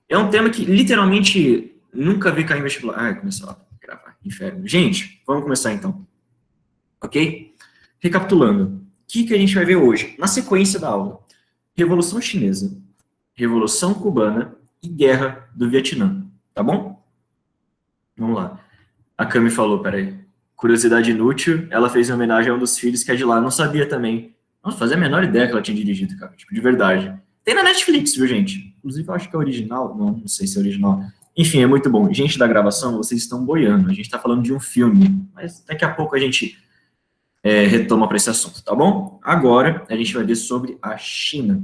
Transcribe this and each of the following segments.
É um tema que literalmente nunca vi cair em vestibular. Ai, começou a gravar. Inferno. Gente, vamos começar então. Ok? Recapitulando. O que a gente vai ver hoje? Na sequência da aula. Revolução Chinesa, Revolução Cubana e Guerra do Vietnã. Tá bom? Vamos lá. A Cami falou, peraí. Curiosidade inútil, ela fez em homenagem a um dos filhos que é de lá. Não sabia também. Não fazia a menor ideia que ela tinha dirigido, cara. Tipo, de verdade. Tem na Netflix, viu, gente? Inclusive, eu acho que é original. Não sei se é original. Enfim, é muito bom. Gente da gravação, vocês estão boiando. A gente tá falando de um filme. Mas daqui a pouco a gente retoma para esse assunto, tá bom? Agora, a gente vai ver sobre a China.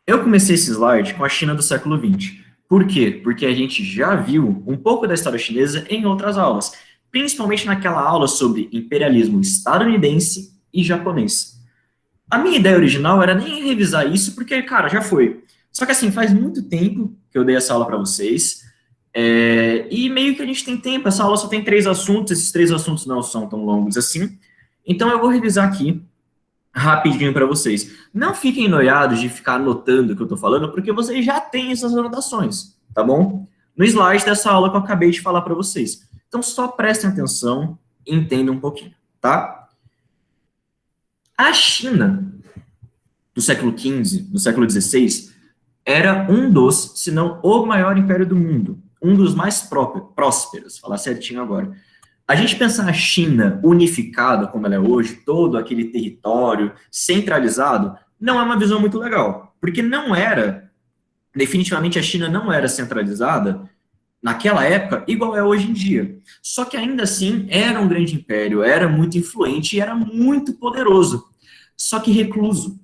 Eu comecei esse slide com a China do século XX. Por quê? Porque a gente já viu um pouco da história chinesa em outras aulas, principalmente naquela aula sobre imperialismo estadunidense e japonês. A minha ideia original era nem revisar isso, porque, cara, já foi. Só que, assim, faz muito tempo que eu dei essa aula para vocês, e meio que a gente tem tempo, essa aula só tem 3 assuntos, esses 3 assuntos não são tão longos assim, então eu vou revisar aqui rapidinho para vocês. Não fiquem noiados de ficar anotando o que eu estou falando, porque vocês já têm essas anotações, tá bom? No slide dessa aula que eu acabei de falar para vocês. Então, só prestem atenção e entendam um pouquinho, tá? A China, do século XV, do século XVI, era um dos, se não o maior império do mundo, um dos mais prósperos, falar certinho agora. A gente pensar a China unificada, como ela é hoje, todo aquele território centralizado, não é uma visão muito legal, porque não era, definitivamente a China não era centralizada naquela época igual é hoje em dia. Só que ainda assim era um grande império, era muito influente e era muito poderoso, só que recluso.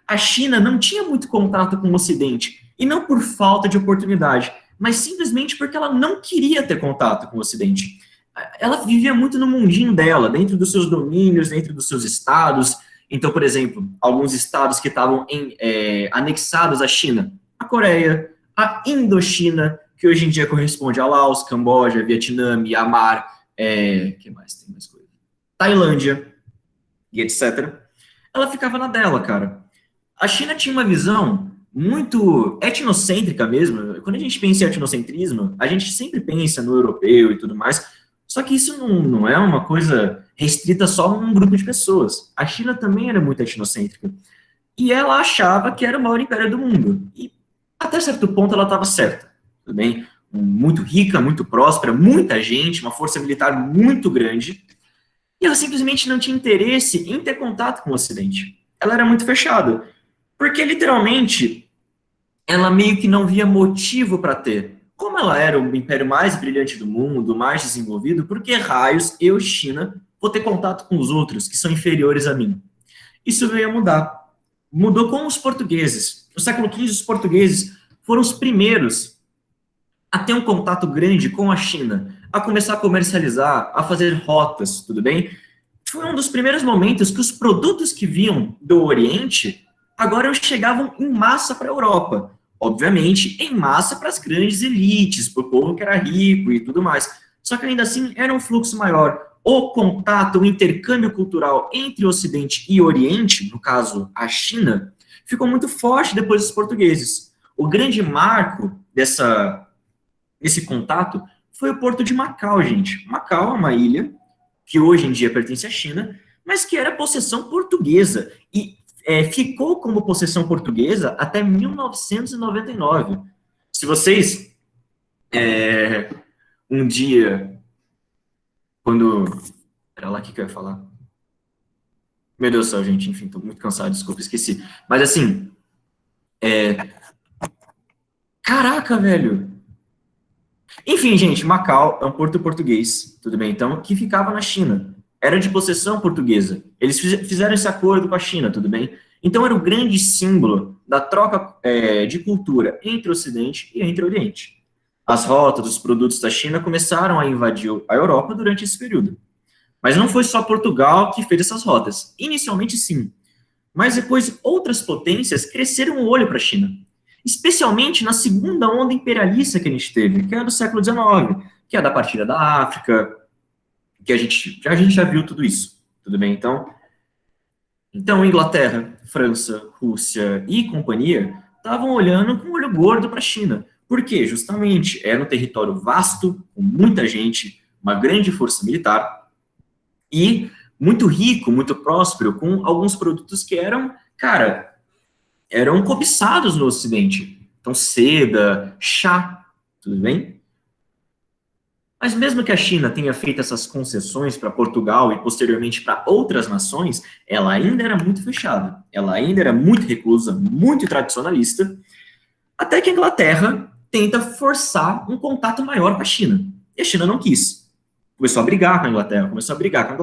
A China não tinha muito contato com o Ocidente, e não por falta de oportunidade, mas simplesmente porque ela não queria ter contato com o Ocidente. Ela vivia muito no mundinho dela, dentro dos seus domínios, dentro dos seus estados. Então, por exemplo, alguns estados que estavam anexados à China, a Coreia, a Indochina, que hoje em dia corresponde a Laos, Camboja, Vietnã, Myanmar, que mais tem mais coisa? Tailândia, e etc. Ela ficava na dela, cara. A China tinha uma visão muito etnocêntrica mesmo. Quando a gente pensa em etnocentrismo, a gente sempre pensa no europeu e tudo mais, só que isso não é uma coisa restrita só a um grupo de pessoas. A China também era muito etnocêntrica. E ela achava que era o maior império do mundo. E até certo ponto ela estava certa. Tudo bem? Muito rica, muito próspera, muita gente, uma força militar muito grande. E ela simplesmente não tinha interesse em ter contato com o Ocidente. Ela era muito fechada. Porque, literalmente, ela meio que não via motivo para ter. Como ela era o império mais brilhante do mundo, mais desenvolvido, por que raios eu, China, vou ter contato com os outros que são inferiores a mim? Isso veio a mudar. Mudou com os portugueses. No século XV, os portugueses foram os primeiros a ter um contato grande com a China, a começar a comercializar, a fazer rotas, tudo bem? Foi um dos primeiros momentos que os produtos que vinham do Oriente agora chegavam em massa para a Europa. Obviamente, em massa para as grandes elites, para o povo que era rico e tudo mais. Só que ainda assim era um fluxo maior. O contato, o intercâmbio cultural entre o Ocidente e o Oriente, no caso a China, ficou muito forte depois dos portugueses. O grande marco desse contato foi o porto de Macau, gente. Macau é uma ilha que hoje em dia pertence à China, mas que era possessão portuguesa. E ficou como possessão portuguesa até 1999. Se vocês, um dia, quando... Era lá que eu ia falar. Meu Deus do céu, gente, enfim, tô muito cansado, desculpa, esqueci. Mas assim, caraca, velho! Enfim, gente, Macau é um porto português, tudo bem, então, que ficava na China. Era de possessão portuguesa. Eles fizeram esse acordo com a China, tudo bem? Então, era o grande símbolo da troca de cultura entre o Ocidente e entre o Oriente. As rotas dos produtos da China começaram a invadir a Europa durante esse período. Mas não foi só Portugal que fez essas rotas. Inicialmente, sim. Mas depois, outras potências cresceram o olho para a China. Especialmente na segunda onda imperialista que a gente teve, que é a do século XIX, que é da partilha da África, que a gente já viu tudo isso. Tudo bem? Então, Então, Inglaterra, França, Rússia e companhia estavam olhando com um olho gordo para a China. Por quê? Justamente era um território vasto, com muita gente, uma grande força militar e muito rico, muito próspero, com alguns produtos que eram, cara, eram cobiçados no Ocidente. Então, seda, chá, tudo bem? Mas mesmo que a China tenha feito essas concessões para Portugal e posteriormente para outras nações, ela ainda era muito fechada, ela ainda era muito reclusa, muito tradicionalista, até que a Inglaterra tenta forçar um contato maior com a China. E a China não quis. Começou a brigar com a Inglaterra, começou a brigar com a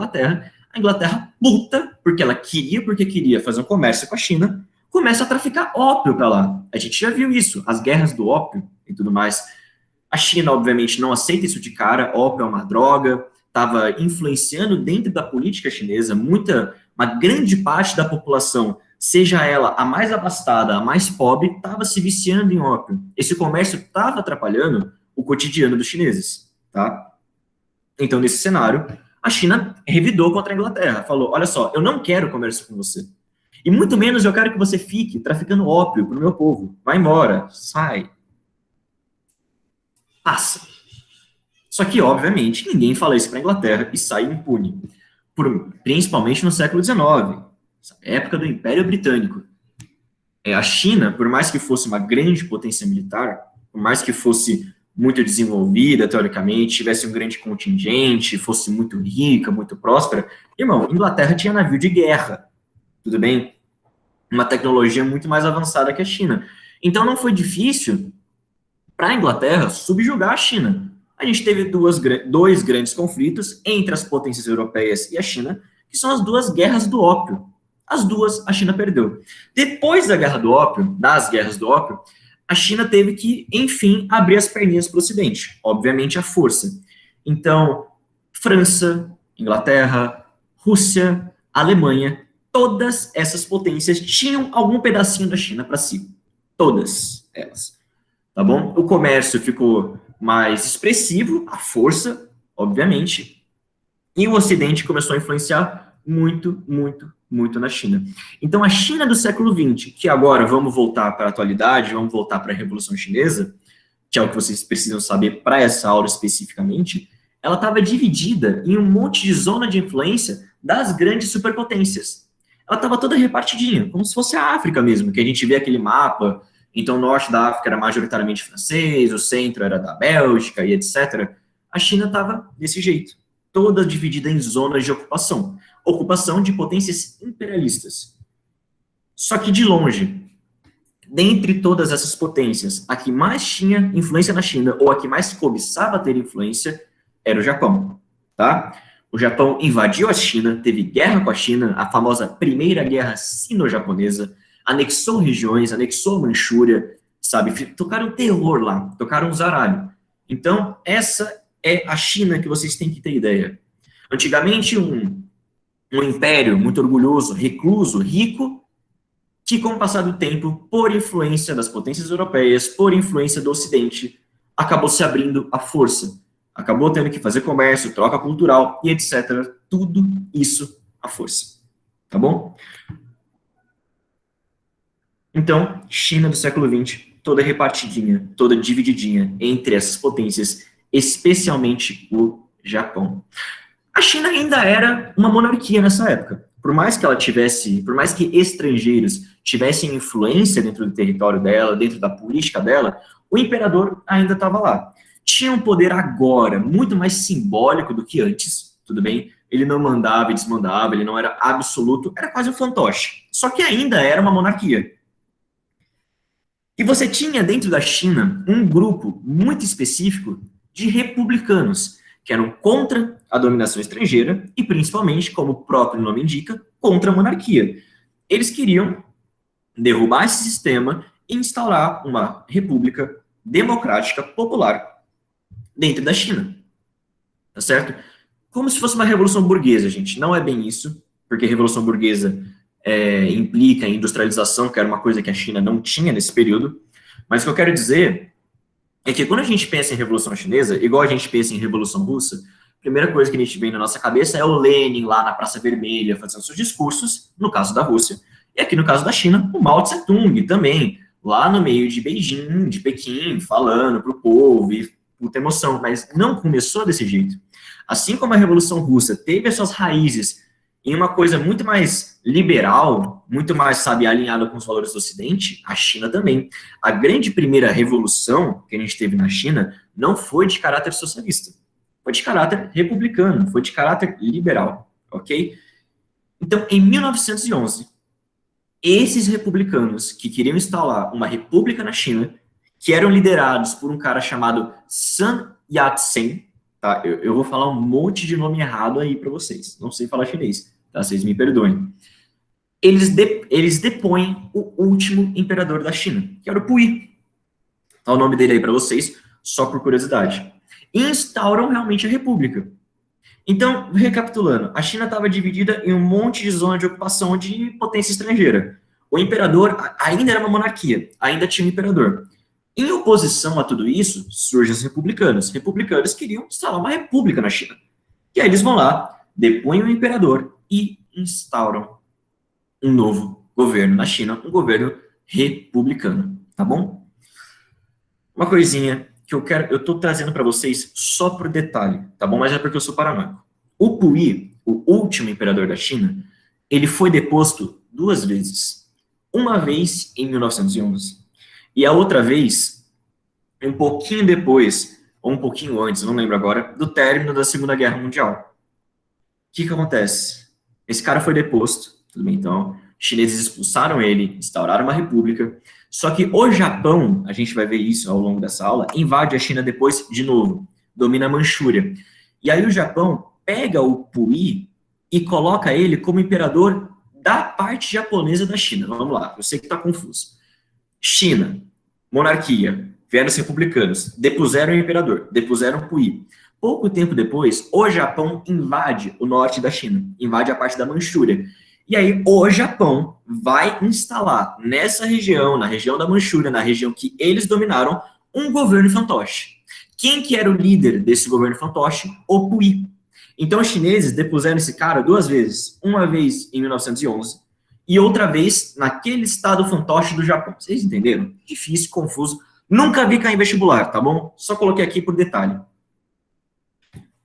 Inglaterra puta, porque queria fazer um comércio com a China, começa a traficar ópio para lá. A gente já viu isso, as guerras do ópio e tudo mais. A China, obviamente, não aceita isso de cara, ópio é uma droga, estava influenciando dentro da política chinesa, uma grande parte da população, seja ela a mais abastada, a mais pobre, estava se viciando em ópio. Esse comércio estava atrapalhando o cotidiano dos chineses, tá? Então, nesse cenário, a China revidou contra a Inglaterra, falou, olha só, eu não quero comércio com você, e muito menos eu quero que você fique traficando ópio para o meu povo. Vai embora, sai, passa. Só que, obviamente, ninguém fala isso para a Inglaterra e sai impune, principalmente no século XIX, época do Império Britânico. A China, por mais que fosse uma grande potência militar, por mais que fosse muito desenvolvida, teoricamente, tivesse um grande contingente, fosse muito rica, muito próspera, irmão, Inglaterra tinha navio de guerra, tudo bem? Uma tecnologia muito mais avançada que a China. Então não foi difícil para a Inglaterra subjugar a China. A gente teve dois grandes conflitos entre as potências europeias e a China, que são as duas guerras do ópio. As duas a China perdeu. Depois das guerras do ópio, a China teve que, enfim, abrir as perninhas para o Ocidente. Obviamente, a força. Então, França, Inglaterra, Rússia, Alemanha, todas essas potências tinham algum pedacinho da China para si. Todas elas. Tá bom? O comércio ficou mais expressivo, a força, obviamente, e o Ocidente começou a influenciar muito, muito, muito na China. Então, a China do século XX, que agora vamos voltar para a atualidade, vamos voltar para a Revolução Chinesa, que é o que vocês precisam saber para essa aula especificamente, ela estava dividida em um monte de zona de influência das grandes superpotências. Ela estava toda repartidinha, como se fosse a África mesmo, que a gente vê aquele mapa. Então, o norte da África era majoritariamente francês, o centro era da Bélgica e etc. A China estava desse jeito, toda dividida em zonas de ocupação de potências imperialistas. Só que de longe, dentre todas essas potências, a que mais tinha influência na China, ou a que mais cobiçava ter influência, era o Japão, tá? O Japão invadiu a China, teve guerra com a China, a famosa Primeira Guerra Sino-Japonesa, anexou regiões, anexou a Manchúria, sabe? Tocaram terror lá, tocaram um zaralho. Então, essa é a China que vocês têm que ter ideia. Antigamente, um império muito orgulhoso, recluso, rico, que com o passar do tempo, por influência das potências europeias, por influência do Ocidente, acabou se abrindo à força. Acabou tendo que fazer comércio, troca cultural e etc. Tudo isso à força. Tá bom? Então, China do século XX, toda repartidinha, toda divididinha entre essas potências, especialmente o Japão. A China ainda era uma monarquia nessa época. Por mais que estrangeiros tivessem influência dentro do território dela, dentro da política dela, o imperador ainda estava lá. Tinha um poder agora muito mais simbólico do que antes, tudo bem? Ele não mandava e desmandava, ele não era absoluto, era quase um fantoche. Só que ainda era uma monarquia. E você tinha dentro da China um grupo muito específico de republicanos, que eram contra a dominação estrangeira e, principalmente, como o próprio nome indica, contra a monarquia. Eles queriam derrubar esse sistema e instaurar uma república democrática popular dentro da China. Tá certo? Como se fosse uma revolução burguesa, gente. Não é bem isso, porque a revolução burguesa implica em industrialização, que era uma coisa que a China não tinha nesse período. Mas o que eu quero dizer é que quando a gente pensa em Revolução Chinesa, igual a gente pensa em Revolução Russa, primeira coisa que a gente vem na nossa cabeça é o Lenin lá na Praça Vermelha fazendo seus discursos, no caso da Rússia. E aqui no caso da China, o Mao Tse-tung também, lá no meio de Beijing, de Pequim, falando para o povo e puta emoção, mas não começou desse jeito. Assim como a Revolução Russa teve as suas raízes em uma coisa muito mais liberal, muito mais, sabe, alinhada com os valores do Ocidente, a China também. A grande primeira revolução que a gente teve na China não foi de caráter socialista, foi de caráter republicano, foi de caráter liberal, ok? Então, em 1911, esses republicanos que queriam instalar uma república na China, que eram liderados por um cara chamado Sun Yat-sen, tá? Eu vou falar um monte de nome errado aí para vocês, não sei falar chinês, tá? Vocês me perdoem. Eles depõem o último imperador da China, que era o Puyi. Tá o nome dele aí para vocês, só por curiosidade. E instauram realmente a república. Então, recapitulando, a China estava dividida em um monte de zonas de ocupação de potência estrangeira. O imperador ainda era uma monarquia, ainda tinha um imperador. Em oposição a tudo isso, surgem os republicanos. Republicanos queriam instalar uma república na China. E aí eles vão lá, depõem o imperador e instauram um novo governo na China, um governo republicano, tá bom? Uma coisinha que eu tô trazendo para vocês só por detalhe, tá bom? Mas é porque eu sou paranoico. O Puyi, o último imperador da China, ele foi deposto 2 vezes. Uma vez em 1911 e a outra vez um pouquinho depois, ou um pouquinho antes, não lembro agora, do término da Segunda Guerra Mundial. O que acontece? Esse cara foi deposto, tudo bem, então, os chineses expulsaram ele, instauraram uma república, só que o Japão, a gente vai ver isso ao longo dessa aula, invade a China depois de novo, domina a Manchúria. E aí o Japão pega o Puyi e coloca ele como imperador da parte japonesa da China. Vamos lá, eu sei que está confuso. China, monarquia, vieram os republicanos, depuseram o imperador, depuseram o Puyi. Pouco tempo depois, o Japão invade o norte da China, invade a parte da Manchúria. E aí o Japão vai instalar nessa região, na região da Manchúria, na região que eles dominaram, um governo fantoche. Quem que era o líder desse governo fantoche? O Puyi. Então os chineses depuseram esse cara 2 vezes, uma vez em 1911 e outra vez naquele estado fantoche do Japão. Vocês entenderam? Difícil, confuso. Nunca vi cair em vestibular, tá bom? Só coloquei aqui por detalhe.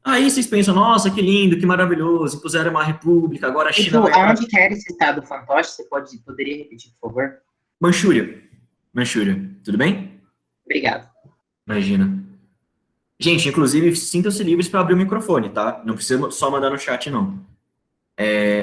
Aí vocês pensam, nossa, que lindo, que maravilhoso, impuseram uma república, agora a China vai... Aonde que era esse estado fantoche? Você poderia repetir, por favor? Manchúria. Manchúria, tudo bem? Obrigado. Imagina. Gente, inclusive, sintam-se livres para abrir o microfone, tá? Não precisa só mandar no chat, não.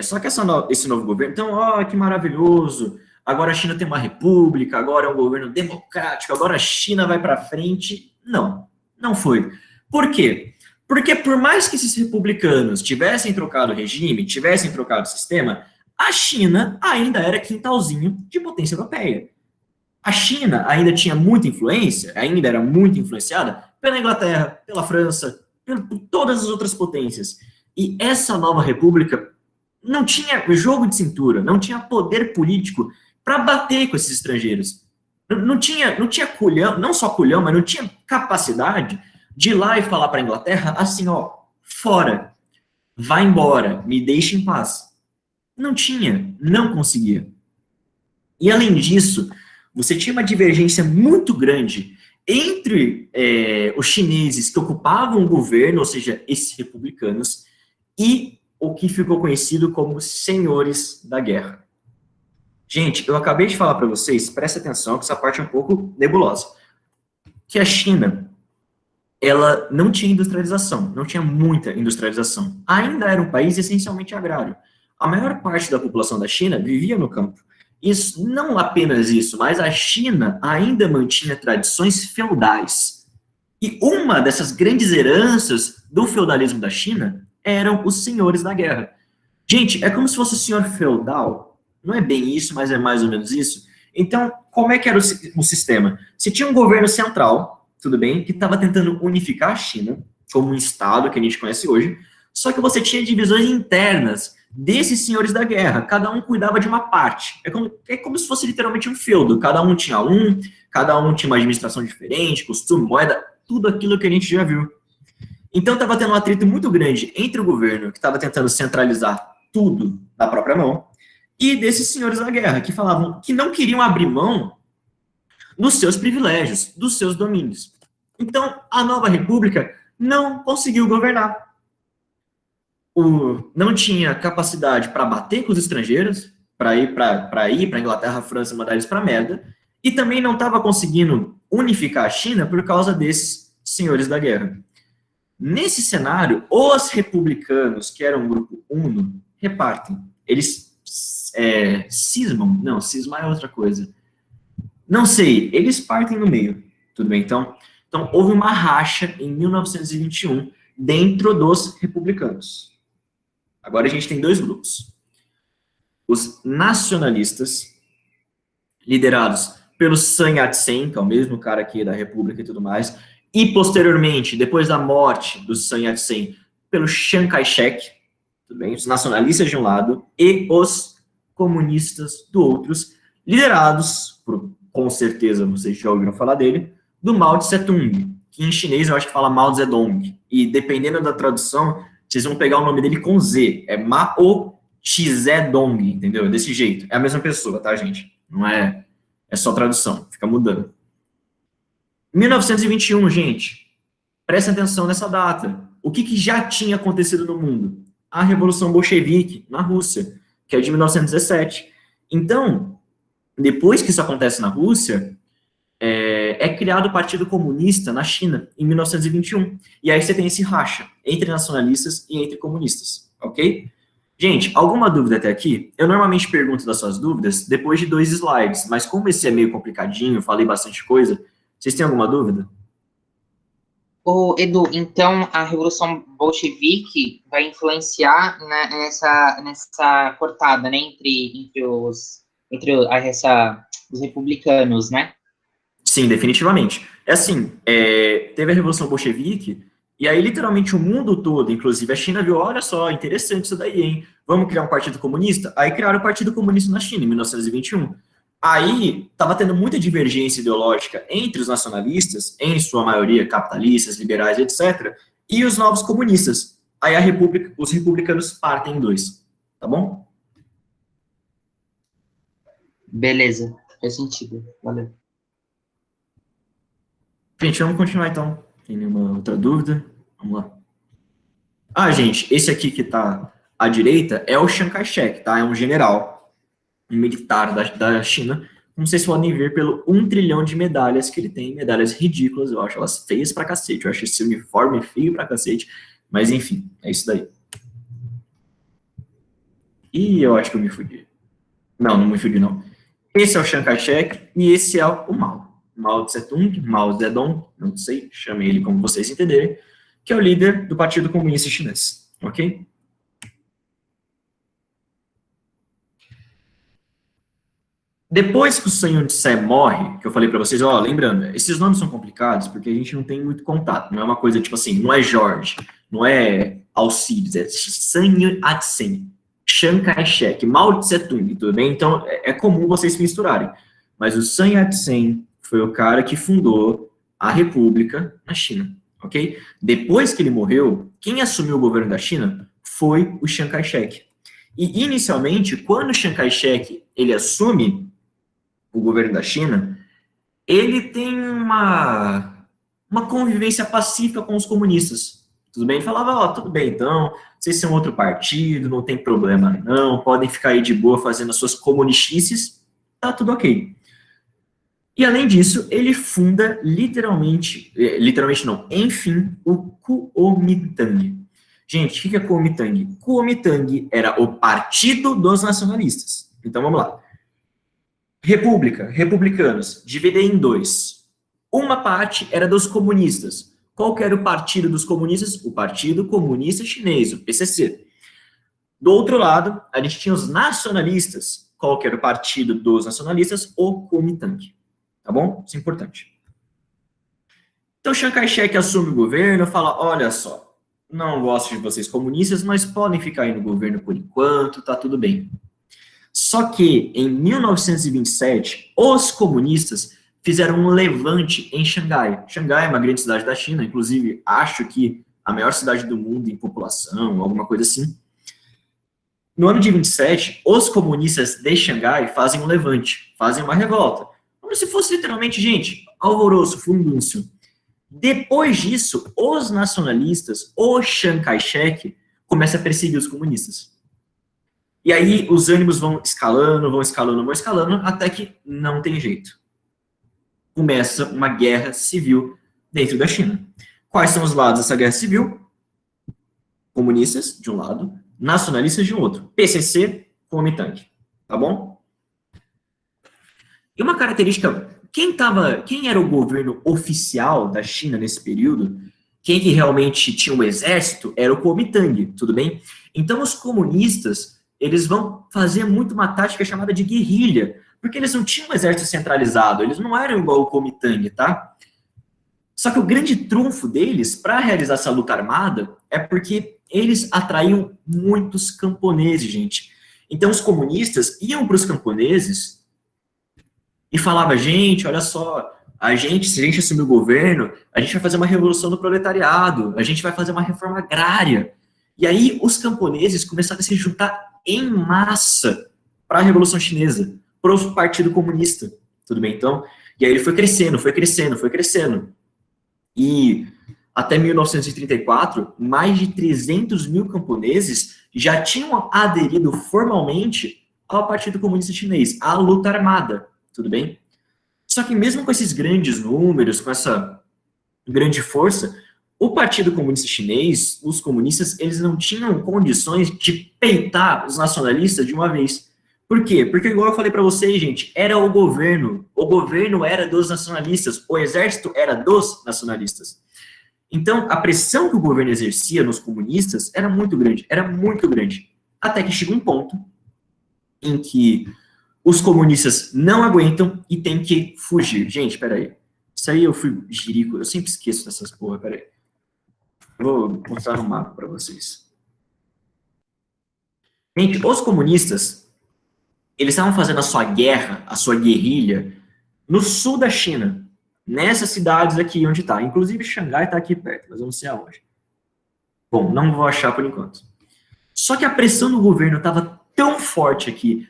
Só que esse novo governo, então, ó, que maravilhoso, agora a China tem uma república, agora é um governo democrático, agora a China vai para frente. Não, não foi. Por quê? Porque por mais que esses republicanos tivessem trocado o regime, tivessem trocado o sistema, a China ainda era quintalzinho de potência europeia. A China ainda tinha muita influência, ainda era muito influenciada pela Inglaterra, pela França, por todas as outras potências. E essa nova república não tinha jogo de cintura, não tinha poder político para bater com esses estrangeiros. Não tinha culhão, não só culhão, mas não tinha capacidade de ir lá e falar para a Inglaterra assim, ó, fora, vai embora, me deixe em paz. Não tinha, não conseguia. E além disso, você tinha uma divergência muito grande entre os chineses que ocupavam o governo, ou seja, esses republicanos, e o que ficou conhecido como senhores da guerra. Gente, eu acabei de falar para vocês, presta atenção, que essa parte é um pouco nebulosa, que a China, ela não tinha industrialização, não tinha muita industrialização. Ainda era um país essencialmente agrário. A maior parte da população da China vivia no campo. Isso, não apenas isso, mas a China ainda mantinha tradições feudais. E uma dessas grandes heranças do feudalismo da China eram os senhores da guerra. Gente, é como se fosse o senhor feudal. Não é bem isso, mas é mais ou menos isso. Então, como é que era o sistema? Você tinha um governo central, tudo bem, que estava tentando unificar a China como um estado que a gente conhece hoje, só que você tinha divisões internas desses senhores da guerra, cada um cuidava de uma parte. É como se fosse literalmente um feudo, cada um tinha uma administração diferente, costume, moeda, tudo aquilo que a gente já viu. Então estava tendo um atrito muito grande entre o governo, que estava tentando centralizar tudo na própria mão, e desses senhores da guerra, que falavam que não queriam abrir mão dos seus privilégios, dos seus domínios. Então, a nova república não conseguiu governar. Não tinha capacidade para bater com os estrangeiros, para ir para Inglaterra, França, mandar eles para a merda, e também não estava conseguindo unificar a China por causa desses senhores da guerra. Nesse cenário, os republicanos, que eram um grupo uno, repartem. Eles cismam. Não, cismar é outra coisa. Não sei, eles partem no meio. Tudo bem, então houve uma racha em 1921 dentro dos republicanos. Agora a gente tem dois grupos. Os nacionalistas, liderados pelo Sun Yat-sen, que é o mesmo cara aqui da República e tudo mais, e posteriormente, depois da morte do Sun Yat-sen, pelo Chiang Kai-shek, tudo bem? Os nacionalistas de um lado e os comunistas do outro, liderados, com certeza vocês já ouviram falar dele, do Mao Tse-tung, que em chinês eu acho que fala Mao Zedong, e dependendo da tradução, vocês vão pegar o nome dele com Z, é Mao Tse-dong, entendeu? Desse jeito, é a mesma pessoa, tá, gente? Não é só tradução, fica mudando. 1921, gente, prestem atenção nessa data. O que já tinha acontecido no mundo? A Revolução Bolchevique, na Rússia, que é de 1917. Então, depois que isso acontece na Rússia, é criado o Partido Comunista na China, em 1921. E aí você tem esse racha entre nacionalistas e entre comunistas, ok? Gente, alguma dúvida até aqui? Eu normalmente pergunto das suas dúvidas depois de 2 slides, mas como esse é meio complicadinho, falei bastante coisa, vocês têm alguma dúvida? Ô, Edu, então a Revolução Bolchevique vai influenciar nessa cortada, né, entre os republicanos, né? Sim, definitivamente. É assim, teve a Revolução Bolchevique, e aí literalmente o mundo todo, inclusive a China, viu, olha só, interessante isso daí, hein? Vamos criar um partido comunista? Aí criaram o Partido Comunista na China, em 1921. Aí estava tendo muita divergência ideológica entre os nacionalistas, em sua maioria capitalistas, liberais, etc., e os novos comunistas. Aí os republicanos partem em 2, tá bom? Beleza, faz sentido, valeu. Gente, vamos continuar então. Tem nenhuma outra dúvida? Vamos lá. Ah, gente, esse aqui que está à direita é o Chiang Kai-shek, tá? É um general, um militar da China. Como vocês podem ver pelo 1 trilhão de medalhas que ele tem, medalhas ridículas, eu acho elas feias pra cacete, eu acho esse uniforme feio pra cacete, mas enfim, é isso daí. E eu acho que eu me fudi. Não me fudi não. Esse é o Chiang Kai-shek e esse é o Mao. Mao Tse-tung, Mao Zedong, não sei, chamei ele como vocês entenderem, que é o líder do Partido Comunista Chinês, ok? Depois que o Sun Yat-sen morre, que eu falei para vocês, ó, lembrando, esses nomes são complicados porque a gente não tem muito contato, não é uma coisa tipo assim, não é Jorge, não é Alcides, é Sun Yat-sen, Chiang Kai-shek, Mao Tse-tung, tudo bem? Então, é comum vocês se misturarem. Mas o Sun Yat-sen foi o cara que fundou a República na China, ok? Depois que ele morreu, quem assumiu o governo da China foi o Chiang Kai-shek. E, inicialmente, quando o Chiang Kai-shek ele assume o governo da China, ele tem uma convivência pacífica com os comunistas. Tudo bem? Ele falava, ó, tudo bem, então, vocês são outro partido, não tem problema não, podem ficar aí de boa fazendo as suas comunistices, tá tudo ok. E, além disso, ele funda, literalmente não, enfim, o Kuomintang. Gente, o que é Kuomintang? Kuomintang era o Partido dos Nacionalistas. Então, vamos lá. Republicanos, dividem em 2. Uma parte era dos comunistas. Qual que era o partido dos comunistas? O Partido Comunista Chinês, o PCC. Do outro lado, a gente tinha os nacionalistas. Qual que era o partido dos nacionalistas? O Kuomintang. Tá bom? Isso é importante. Então, Chiang Kai-shek assume o governo e fala, olha só, não gosto de vocês comunistas, mas podem ficar aí no governo por enquanto, tá tudo bem. Só que, em 1927, os comunistas fizeram um levante em Xangai. Xangai é uma grande cidade da China, inclusive, acho que a maior cidade do mundo em população, alguma coisa assim. No ano de 27, os comunistas de Xangai fazem um levante, fazem uma revolta. Como se fosse literalmente, gente, alvoroço, furdúncio. Depois disso, os nacionalistas, o Chiang Kai-shek, começa a perseguir os comunistas. E aí os ânimos vão escalando, vão escalando, vão escalando, até que não tem jeito. Começa uma guerra civil dentro da China. Quais são os lados dessa guerra civil? Comunistas, de um lado, nacionalistas, de um outro. PCC, Kuomintang. Tá bom? E uma característica, quem era o governo oficial da China nesse período, quem que realmente tinha um exército, era o Kuomintang, tudo bem? Então os comunistas, eles vão fazer muito uma tática chamada de guerrilha, porque eles não tinham um exército centralizado, eles não eram igual o Kuomintang, tá? Só que o grande trunfo deles, para realizar essa luta armada, é porque eles atraíam muitos camponeses, gente. Então os comunistas iam para os camponeses e falavam, gente, olha só, se a gente assumir o governo, a gente vai fazer uma revolução do proletariado, a gente vai fazer uma reforma agrária. E aí os camponeses começaram a se juntar em massa para a Revolução Chinesa, para o Partido Comunista, tudo bem, então? E aí ele foi crescendo, foi crescendo, foi crescendo. E até 1934, mais de 300 mil camponeses já tinham aderido formalmente ao Partido Comunista Chinês, à luta armada, tudo bem? Só que mesmo com esses grandes números, com essa grande força, o Partido Comunista Chinês, os comunistas, eles não tinham condições de peitar os nacionalistas de uma vez. Por quê? Porque, igual eu falei para vocês, gente, era o governo era dos nacionalistas, o exército era dos nacionalistas. Então, a pressão que o governo exercia nos comunistas era muito grande, até que chega um ponto em que os comunistas não aguentam e tem que fugir. Gente, peraí, isso aí eu fui jirico, eu sempre esqueço dessas porra, peraí. Vou mostrar um mapa para vocês. Gente, os comunistas, eles estavam fazendo a sua guerra, a sua guerrilha, no sul da China, nessas cidades aqui onde está. Inclusive, Xangai está aqui perto, mas eu não sei aonde. Bom, não vou achar por enquanto. Só que a pressão do governo estava tão forte aqui,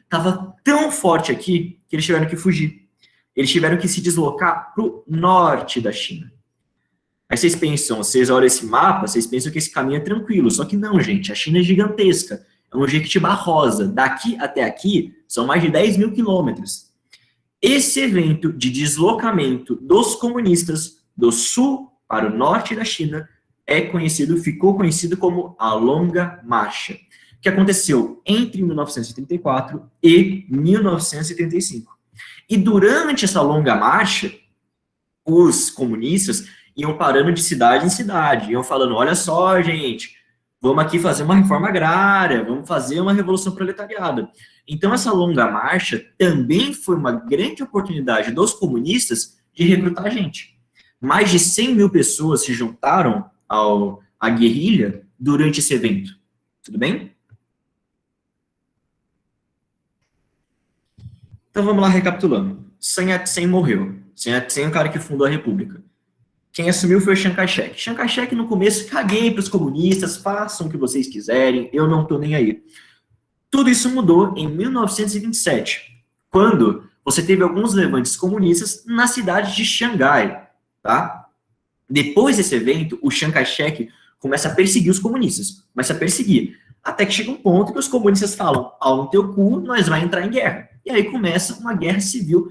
que eles tiveram que fugir. Eles tiveram que se deslocar para o norte da China. Aí vocês olham esse mapa, vocês pensam que esse caminho é tranquilo, só que não, gente, a China é gigantesca, é um Jequitibá rosa, daqui até aqui são mais de 10 mil quilômetros. Esse evento de deslocamento dos comunistas do sul para o norte da China ficou conhecido como a Longa Marcha, que aconteceu entre 1934 e 1935. E durante essa Longa Marcha, os comunistas iam parando de cidade em cidade, iam falando, olha só, gente, vamos aqui fazer uma reforma agrária, vamos fazer uma revolução proletariada. Então, essa Longa Marcha também foi uma grande oportunidade dos comunistas de recrutar gente. Mais de 100 mil pessoas se juntaram à guerrilha durante esse evento. Tudo bem? Então, vamos lá recapitulando. Sun Yat-sen morreu. Sun Yat-sen é o cara que fundou a República. Quem assumiu foi o Chiang Kai-shek. Chiang Kai-shek, no começo, caguei para os comunistas, façam o que vocês quiserem, eu não estou nem aí. Tudo isso mudou em 1927, quando você teve alguns levantes comunistas na cidade de Xangai, tá? Depois desse evento, o Chiang Kai-shek começa a perseguir os comunistas, até que chega um ponto que os comunistas falam, pau no teu cu, nós vamos entrar em guerra. E aí começa uma guerra civil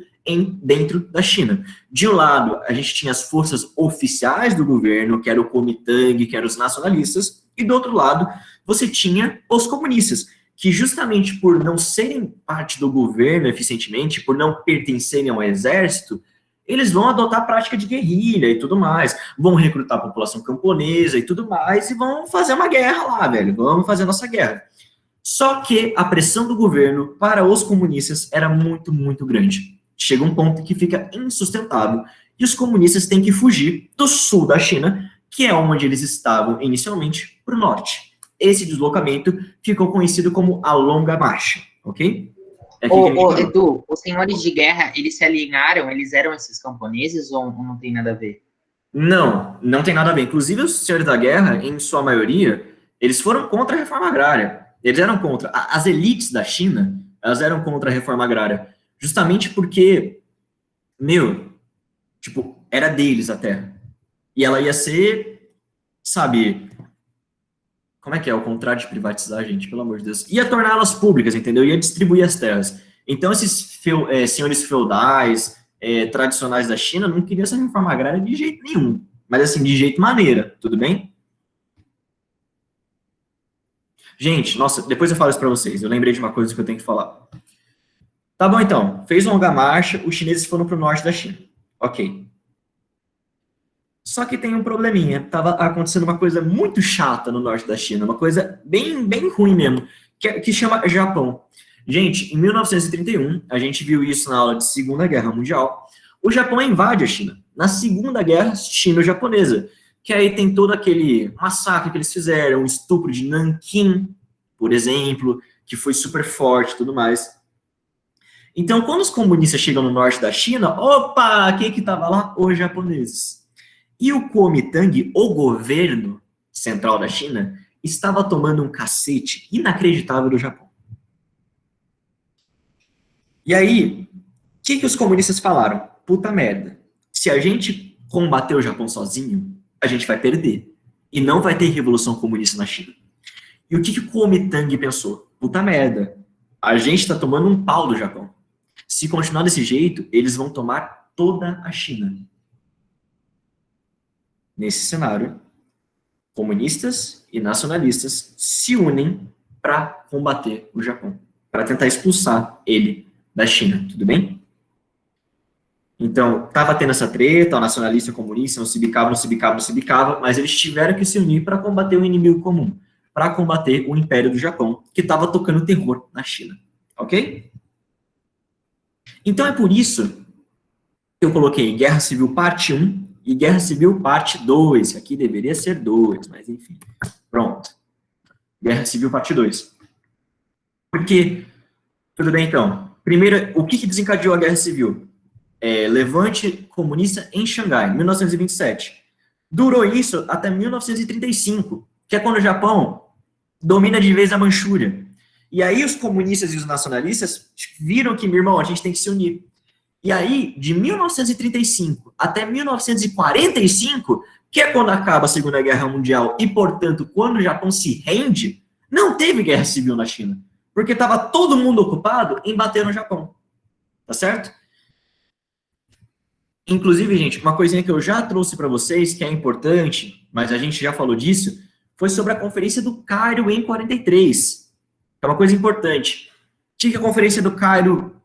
dentro da China. De um lado, a gente tinha as forças oficiais do governo, que era o Kuomintang, que eram os nacionalistas, e do outro lado, você tinha os comunistas, que justamente por não serem parte do governo eficientemente, por não pertencerem ao exército, eles vão adotar a prática de guerrilha e tudo mais, vão recrutar a população camponesa e tudo mais, e vão fazer uma guerra lá, velho, vamos fazer a nossa guerra. Só que a pressão do governo para os comunistas era muito, muito grande. Chega um ponto que fica insustentável, e os comunistas têm que fugir do sul da China, que é onde eles estavam inicialmente, para o norte. Esse deslocamento ficou conhecido como a Longa Marcha, ok? Edu, os senhores de guerra, eles se alinharam, eles eram esses camponeses ou não tem nada a ver? Não, não tem nada a ver. Inclusive, os senhores da guerra, em sua maioria, eles foram contra a reforma agrária. Eles eram contra. As elites da China, elas eram contra a reforma agrária. Justamente porque, meu, tipo, era deles a terra. E ela ia ser, sabe, como é que é o contrário de privatizar, gente? Pelo amor de Deus. Ia torná-las públicas, entendeu? Ia distribuir as terras. Então, esses senhores feudais, tradicionais da China, não queriam essa reforma agrária de jeito nenhum. Mas, assim, de jeito maneira, tudo bem? Gente, nossa, depois eu falo isso pra vocês. Eu lembrei de uma coisa que eu tenho que falar. Tá bom, então. Fez longa marcha, os chineses foram pro norte da China. Ok. Só que tem um probleminha. Tava acontecendo uma coisa muito chata no norte da China, uma coisa bem, bem ruim mesmo, que chama Japão. Gente, em 1931, a gente viu isso na aula de Segunda Guerra Mundial, o Japão invade a China, na Segunda Guerra Sino-Japonesa, que aí tem todo aquele massacre que eles fizeram, o estupro de Nanquim, por exemplo, que foi super forte e tudo mais. Então, quando os comunistas chegam no norte da China, opa, quem que estava lá? Os japoneses. E o Kuomintang, o governo central da China, estava tomando um cacete inacreditável do Japão. E aí, o que os comunistas falaram? Puta merda, se a gente combater o Japão sozinho, a gente vai perder. E não vai ter revolução comunista na China. E o que o Kuomintang pensou? Puta merda, a gente está tomando um pau do Japão. Se continuar desse jeito, eles vão tomar toda a China. Nesse cenário, comunistas e nacionalistas se unem para combater o Japão, para tentar expulsar ele da China, tudo bem? Então, estava tendo essa treta, o nacionalista e o comunista não se bicava, não se bicava, não se bicava, mas eles tiveram que se unir para combater o inimigo comum, para combater o Império do Japão, que estava tocando terror na China, ok? Então, é por isso que eu coloquei Guerra Civil Parte 1 e Guerra Civil Parte 2. Aqui deveria ser 2, mas enfim. Pronto. Guerra Civil Parte 2. Porque, tudo bem então. Primeiro, o que desencadeou a Guerra Civil? Levante comunista em Xangai, 1927. Durou isso até 1935, que é quando o Japão domina de vez a Manchúria. E aí os comunistas e os nacionalistas viram que, meu irmão, a gente tem que se unir. E aí, de 1935 até 1945, que é quando acaba a Segunda Guerra Mundial, e, portanto, quando o Japão se rende, não teve guerra civil na China, porque estava todo mundo ocupado em bater no Japão. Tá certo? Inclusive, gente, uma coisinha que eu já trouxe para vocês, que é importante, mas a gente já falou disso, foi sobre a Conferência do Cairo em 43. É uma coisa importante. O que a Conferência do Cairo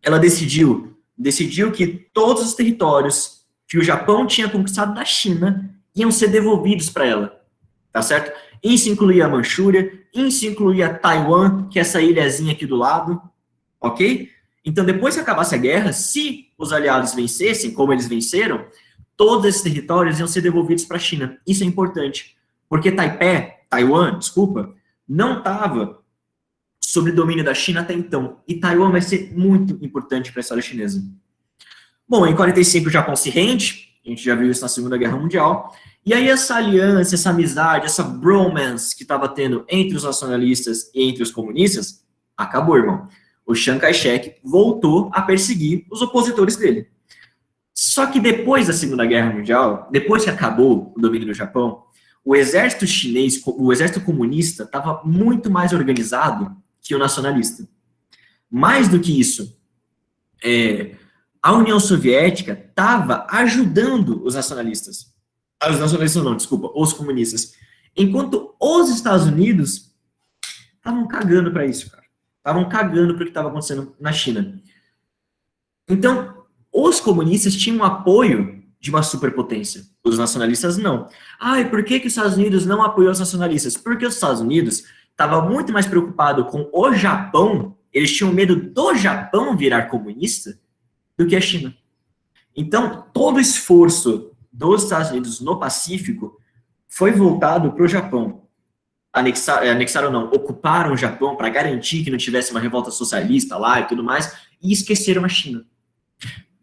ela decidiu? Decidiu que todos os territórios que o Japão tinha conquistado da China iam ser devolvidos para ela, tá certo? Isso incluía a Manchúria, isso incluía Taiwan, que é essa ilhazinha aqui do lado, ok? Então, depois que acabasse a guerra, se os aliados vencessem, como eles venceram, todos esses territórios iam ser devolvidos para a China. Isso é importante, porque Taiwan, não estava sob domínio da China até então. E Taiwan vai ser muito importante para a história chinesa. Bom, em 45 o Japão se rende, a gente já viu isso na Segunda Guerra Mundial, e aí essa aliança, essa amizade, essa bromance que estava tendo entre os nacionalistas e entre os comunistas, acabou, irmão. O Chiang Kai-shek voltou a perseguir os opositores dele. Só que depois da Segunda Guerra Mundial, depois que acabou o domínio do Japão, o exército chinês, o exército comunista, estava muito mais organizado que o nacionalista. Mais do que isso, a União Soviética estava ajudando os nacionalistas. Os nacionalistas não, desculpa, os comunistas. Enquanto os Estados Unidos estavam cagando para isso, cara. Estavam cagando para o que estava acontecendo na China. Então, os comunistas tinham apoio de uma superpotência. Os nacionalistas não. E por que os Estados Unidos não apoiou os nacionalistas? Porque os Estados Unidos estava muito mais preocupado com o Japão, eles tinham medo do Japão virar comunista, do que a China. Então, todo o esforço dos Estados Unidos no Pacífico foi voltado para o Japão. Anexaram não, ocuparam o Japão para garantir que não tivesse uma revolta socialista lá e tudo mais, e esqueceram a China.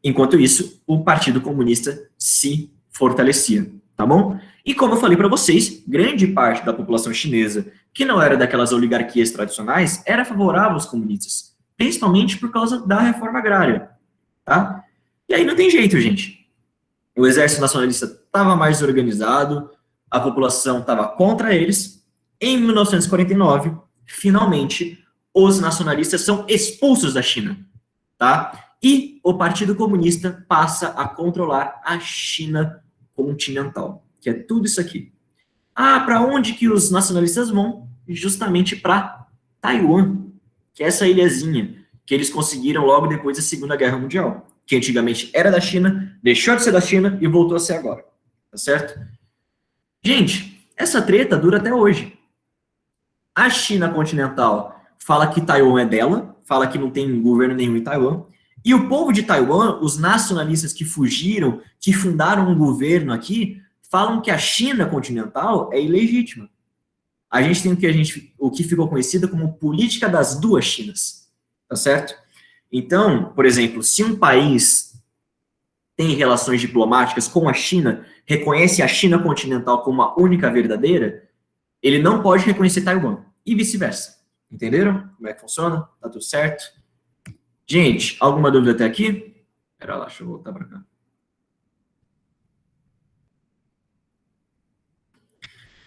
Enquanto isso, o Partido Comunista se fortalecia, tá bom? E como eu falei para vocês, grande parte da população chinesa, que não era daquelas oligarquias tradicionais, era favorável aos comunistas, principalmente por causa da reforma agrária, tá? E aí não tem jeito, gente. O exército nacionalista estava mais organizado, a população estava contra eles. Em 1949, finalmente, os nacionalistas são expulsos da China, tá? E o Partido Comunista passa a controlar a China continental, que é tudo isso aqui. Ah, para onde que os nacionalistas vão? Justamente para Taiwan, que é essa ilhazinha que eles conseguiram logo depois da Segunda Guerra Mundial, que antigamente era da China, deixou de ser da China e voltou a ser agora, tá certo? Gente, essa treta dura até hoje. A China continental fala que Taiwan é dela, fala que não tem governo nenhum em Taiwan, e o povo de Taiwan, os nacionalistas que fugiram, que fundaram um governo aqui, falam que a China continental é ilegítima. A gente tem o que ficou conhecido como política das duas Chinas, tá certo? Então, por exemplo, se um país tem relações diplomáticas com a China, reconhece a China continental como a única verdadeira, ele não pode reconhecer Taiwan, e vice-versa. Entenderam como é que funciona? Tá tudo certo? Gente, alguma dúvida até aqui? Pera lá, deixa eu voltar para cá.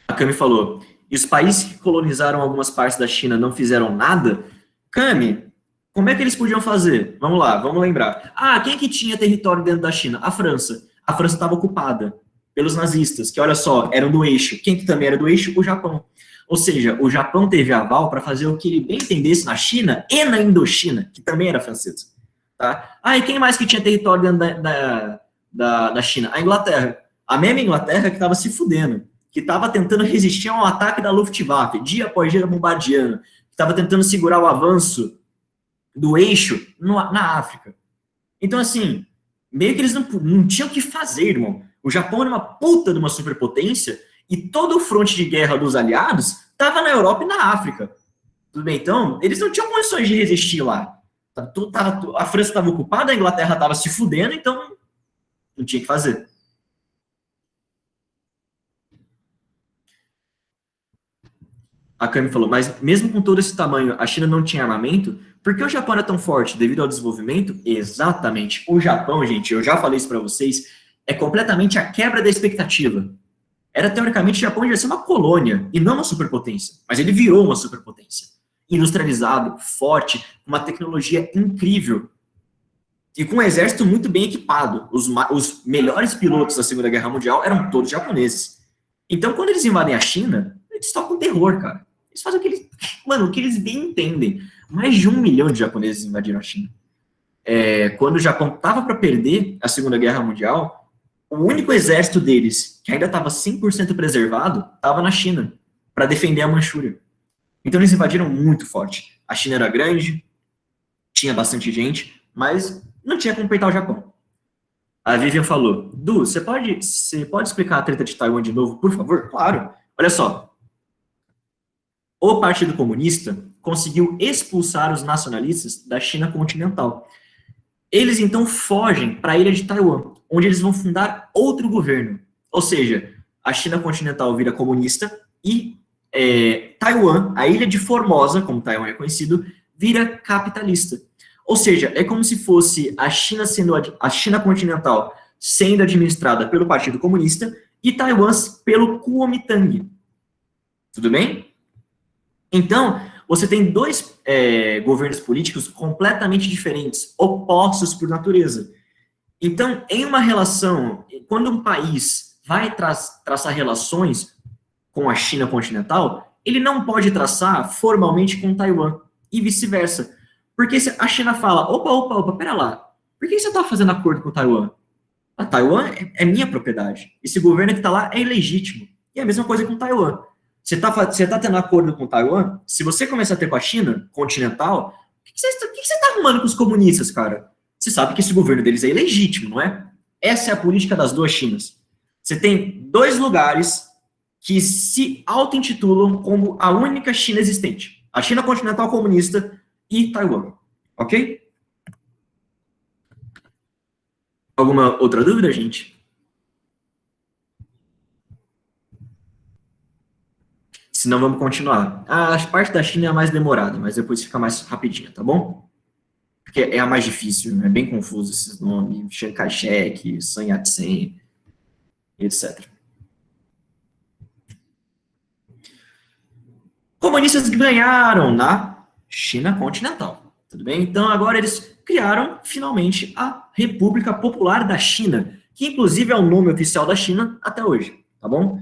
A Cami falou, e os países que colonizaram algumas partes da China não fizeram nada? Cami, como é que eles podiam fazer? Vamos lá, vamos lembrar. Ah, quem que tinha território dentro da China? A França. A França estava ocupada pelos nazistas, que, olha só, eram do eixo. Quem que também era do eixo? O Japão. Ou seja, o Japão teve aval para fazer o que ele bem entendesse na China e na Indochina, que também era francesa. Tá? Ah, e quem mais que tinha território dentro da China? A Inglaterra. A mesma Inglaterra que estava se fudendo, que estava tentando resistir a um ataque da Luftwaffe, dia após dia bombardeando, que estava tentando segurar o avanço do eixo na África. Então, assim, meio que eles não tinham o que fazer, irmão. O Japão era uma puta de uma superpotência e todo o fronte de guerra dos aliados estava na Europa e na África. Tudo bem? Então, eles não tinham condições de resistir lá. A França estava ocupada, a Inglaterra estava se fudendo, então não tinha o que fazer. A Cami falou, mas mesmo com todo esse tamanho, a China não tinha armamento? Por que o Japão era tão forte? Devido ao desenvolvimento? Exatamente. O Japão, gente, eu já falei isso para vocês, é completamente a quebra da expectativa. Era, teoricamente, o Japão ia ser uma colônia e não uma superpotência. Mas ele virou uma superpotência. Industrializado, forte, uma tecnologia incrível. E com um exército muito bem equipado. Os melhores pilotos da Segunda Guerra Mundial eram todos japoneses. Então, quando eles invadem a China, eles tocam terror, cara. Eles fazem o que eles bem entendem. Mais de 1 milhão de japoneses invadiram a China. Quando o Japão estava para perder a Segunda Guerra Mundial, o único exército deles, que ainda estava 100% preservado, estava na China, para defender a Manchúria. Então eles invadiram muito forte. A China era grande, tinha bastante gente, mas não tinha como peitar o Japão. A Vivian falou, Du, você pode explicar a treta de Taiwan de novo, por favor? Claro. Olha só. O Partido Comunista conseguiu expulsar os nacionalistas da China continental. Eles, então, fogem para a ilha de Taiwan, onde eles vão fundar outro governo. Ou seja, a China continental vira comunista e Taiwan, a ilha de Formosa, como Taiwan é conhecido, vira capitalista. Ou seja, é como se fosse a China continental sendo administrada pelo Partido Comunista e Taiwan pelo Kuomintang. Tudo bem? Então, você tem dois governos políticos completamente diferentes, opostos por natureza. Então, em uma relação, quando um país vai traçar relações com a China continental, ele não pode traçar formalmente com Taiwan, e vice-versa. Porque se a China fala, opa, pera lá, por que você está fazendo acordo com Taiwan? A Taiwan é minha propriedade. Esse governo que está lá é ilegítimo. E é a mesma coisa com Taiwan. Você tá tendo acordo com Taiwan, se você começar a ter com a China continental, o que você tá arrumando com os comunistas, cara? Você sabe que esse governo deles é ilegítimo, não é? Essa é a política das duas Chinas. Você tem dois lugares que se auto-intitulam como a única China existente. A China continental comunista e Taiwan. Ok? Alguma outra dúvida, gente? Senão vamos continuar. A parte da China é a mais demorada, mas depois fica mais rapidinho, tá bom? Porque é a mais difícil, é bem confuso esses nomes, Chiang Kai-shek, Sun Yat-sen, etc. Comunistas ganharam na China continental, tudo bem? Então agora eles criaram finalmente a República Popular da China, que inclusive é o nome oficial da China até hoje, tá bom?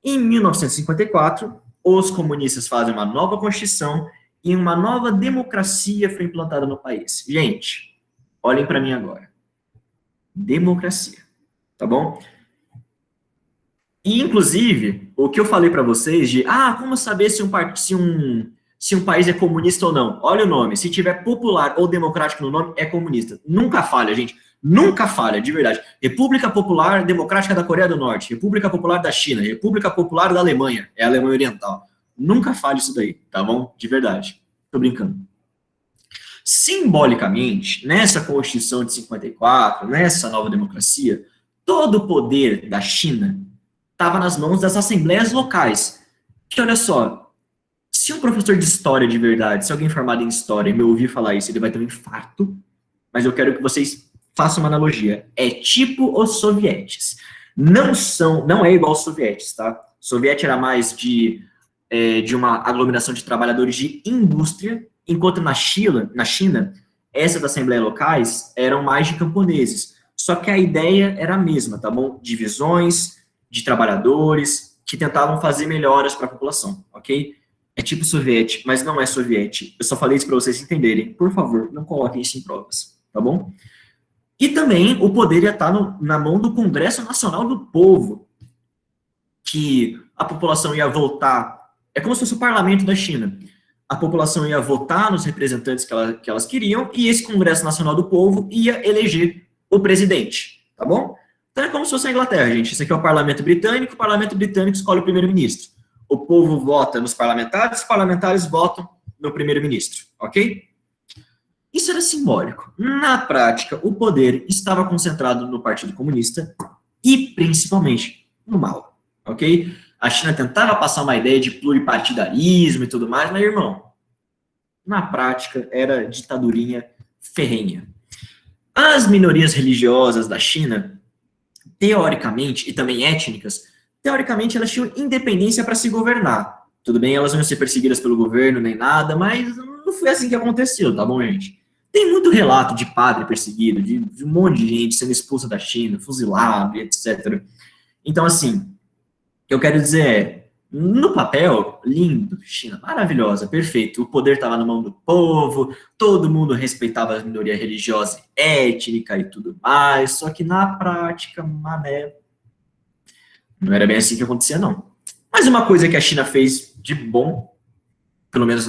Em 1954, os comunistas fazem uma nova constituição e uma nova democracia foi implantada no país. Gente, olhem para mim agora. Democracia, tá bom? E, inclusive, o que eu falei para vocês de, como saber se um país é comunista ou não? Olha o nome, se tiver popular ou democrático no nome, é comunista. Nunca falha, gente. Nunca falha, de verdade. República Popular Democrática da Coreia do Norte, República Popular da China, República Popular da Alemanha, é a Alemanha Oriental. Nunca falha isso daí, tá bom? De verdade. Tô brincando. Simbolicamente, nessa Constituição de 54, nessa nova democracia, todo o poder da China estava nas mãos das assembleias locais. Que olha só, se um professor de história de verdade, se alguém formado em história me ouvir falar isso, ele vai ter um infarto, mas eu quero que vocês façam uma analogia. É tipo os sovietes. Não é igual aos sovietes, tá? O soviete era mais de uma aglomeração de trabalhadores de indústria, enquanto na China, essas assembleias locais eram mais de camponeses. Só que a ideia era a mesma, tá bom? Divisões de trabalhadores que tentavam fazer melhoras para a população, ok? É tipo soviete, mas não é soviete. Eu só falei isso para vocês entenderem. Por favor, não coloquem isso em provas, tá bom? E também o poder ia estar na mão do Congresso Nacional do Povo, que a população ia votar. É como se fosse o parlamento da China. A população ia votar nos representantes que elas queriam e esse Congresso Nacional do Povo ia eleger o presidente, tá bom? Então é como se fosse a Inglaterra, gente. Esse aqui é o parlamento britânico escolhe o primeiro-ministro. O povo vota nos parlamentares, os parlamentares votam no primeiro-ministro, ok? Isso era simbólico. Na prática, o poder estava concentrado no Partido Comunista e, principalmente, no Mao, ok? A China tentava passar uma ideia de pluripartidarismo e tudo mais, mas, irmão, na prática, era ditadurinha ferrenha. As minorias religiosas da China, teoricamente, e também étnicas, teoricamente elas tinham independência para se governar. Tudo bem, elas não iam ser perseguidas pelo governo nem nada, mas não foi assim que aconteceu, tá bom, gente? Tem muito relato de padre perseguido, de um monte de gente sendo expulsa da China, fuzilado, etc. Então, assim, o que eu quero dizer é, no papel, lindo, China, maravilhosa, perfeito, o poder estava na mão do povo, todo mundo respeitava a minoria religiosa e étnica e tudo mais, só que na prática, mané, não era bem assim que acontecia, não. Mas uma coisa que a China fez de bom, pelo menos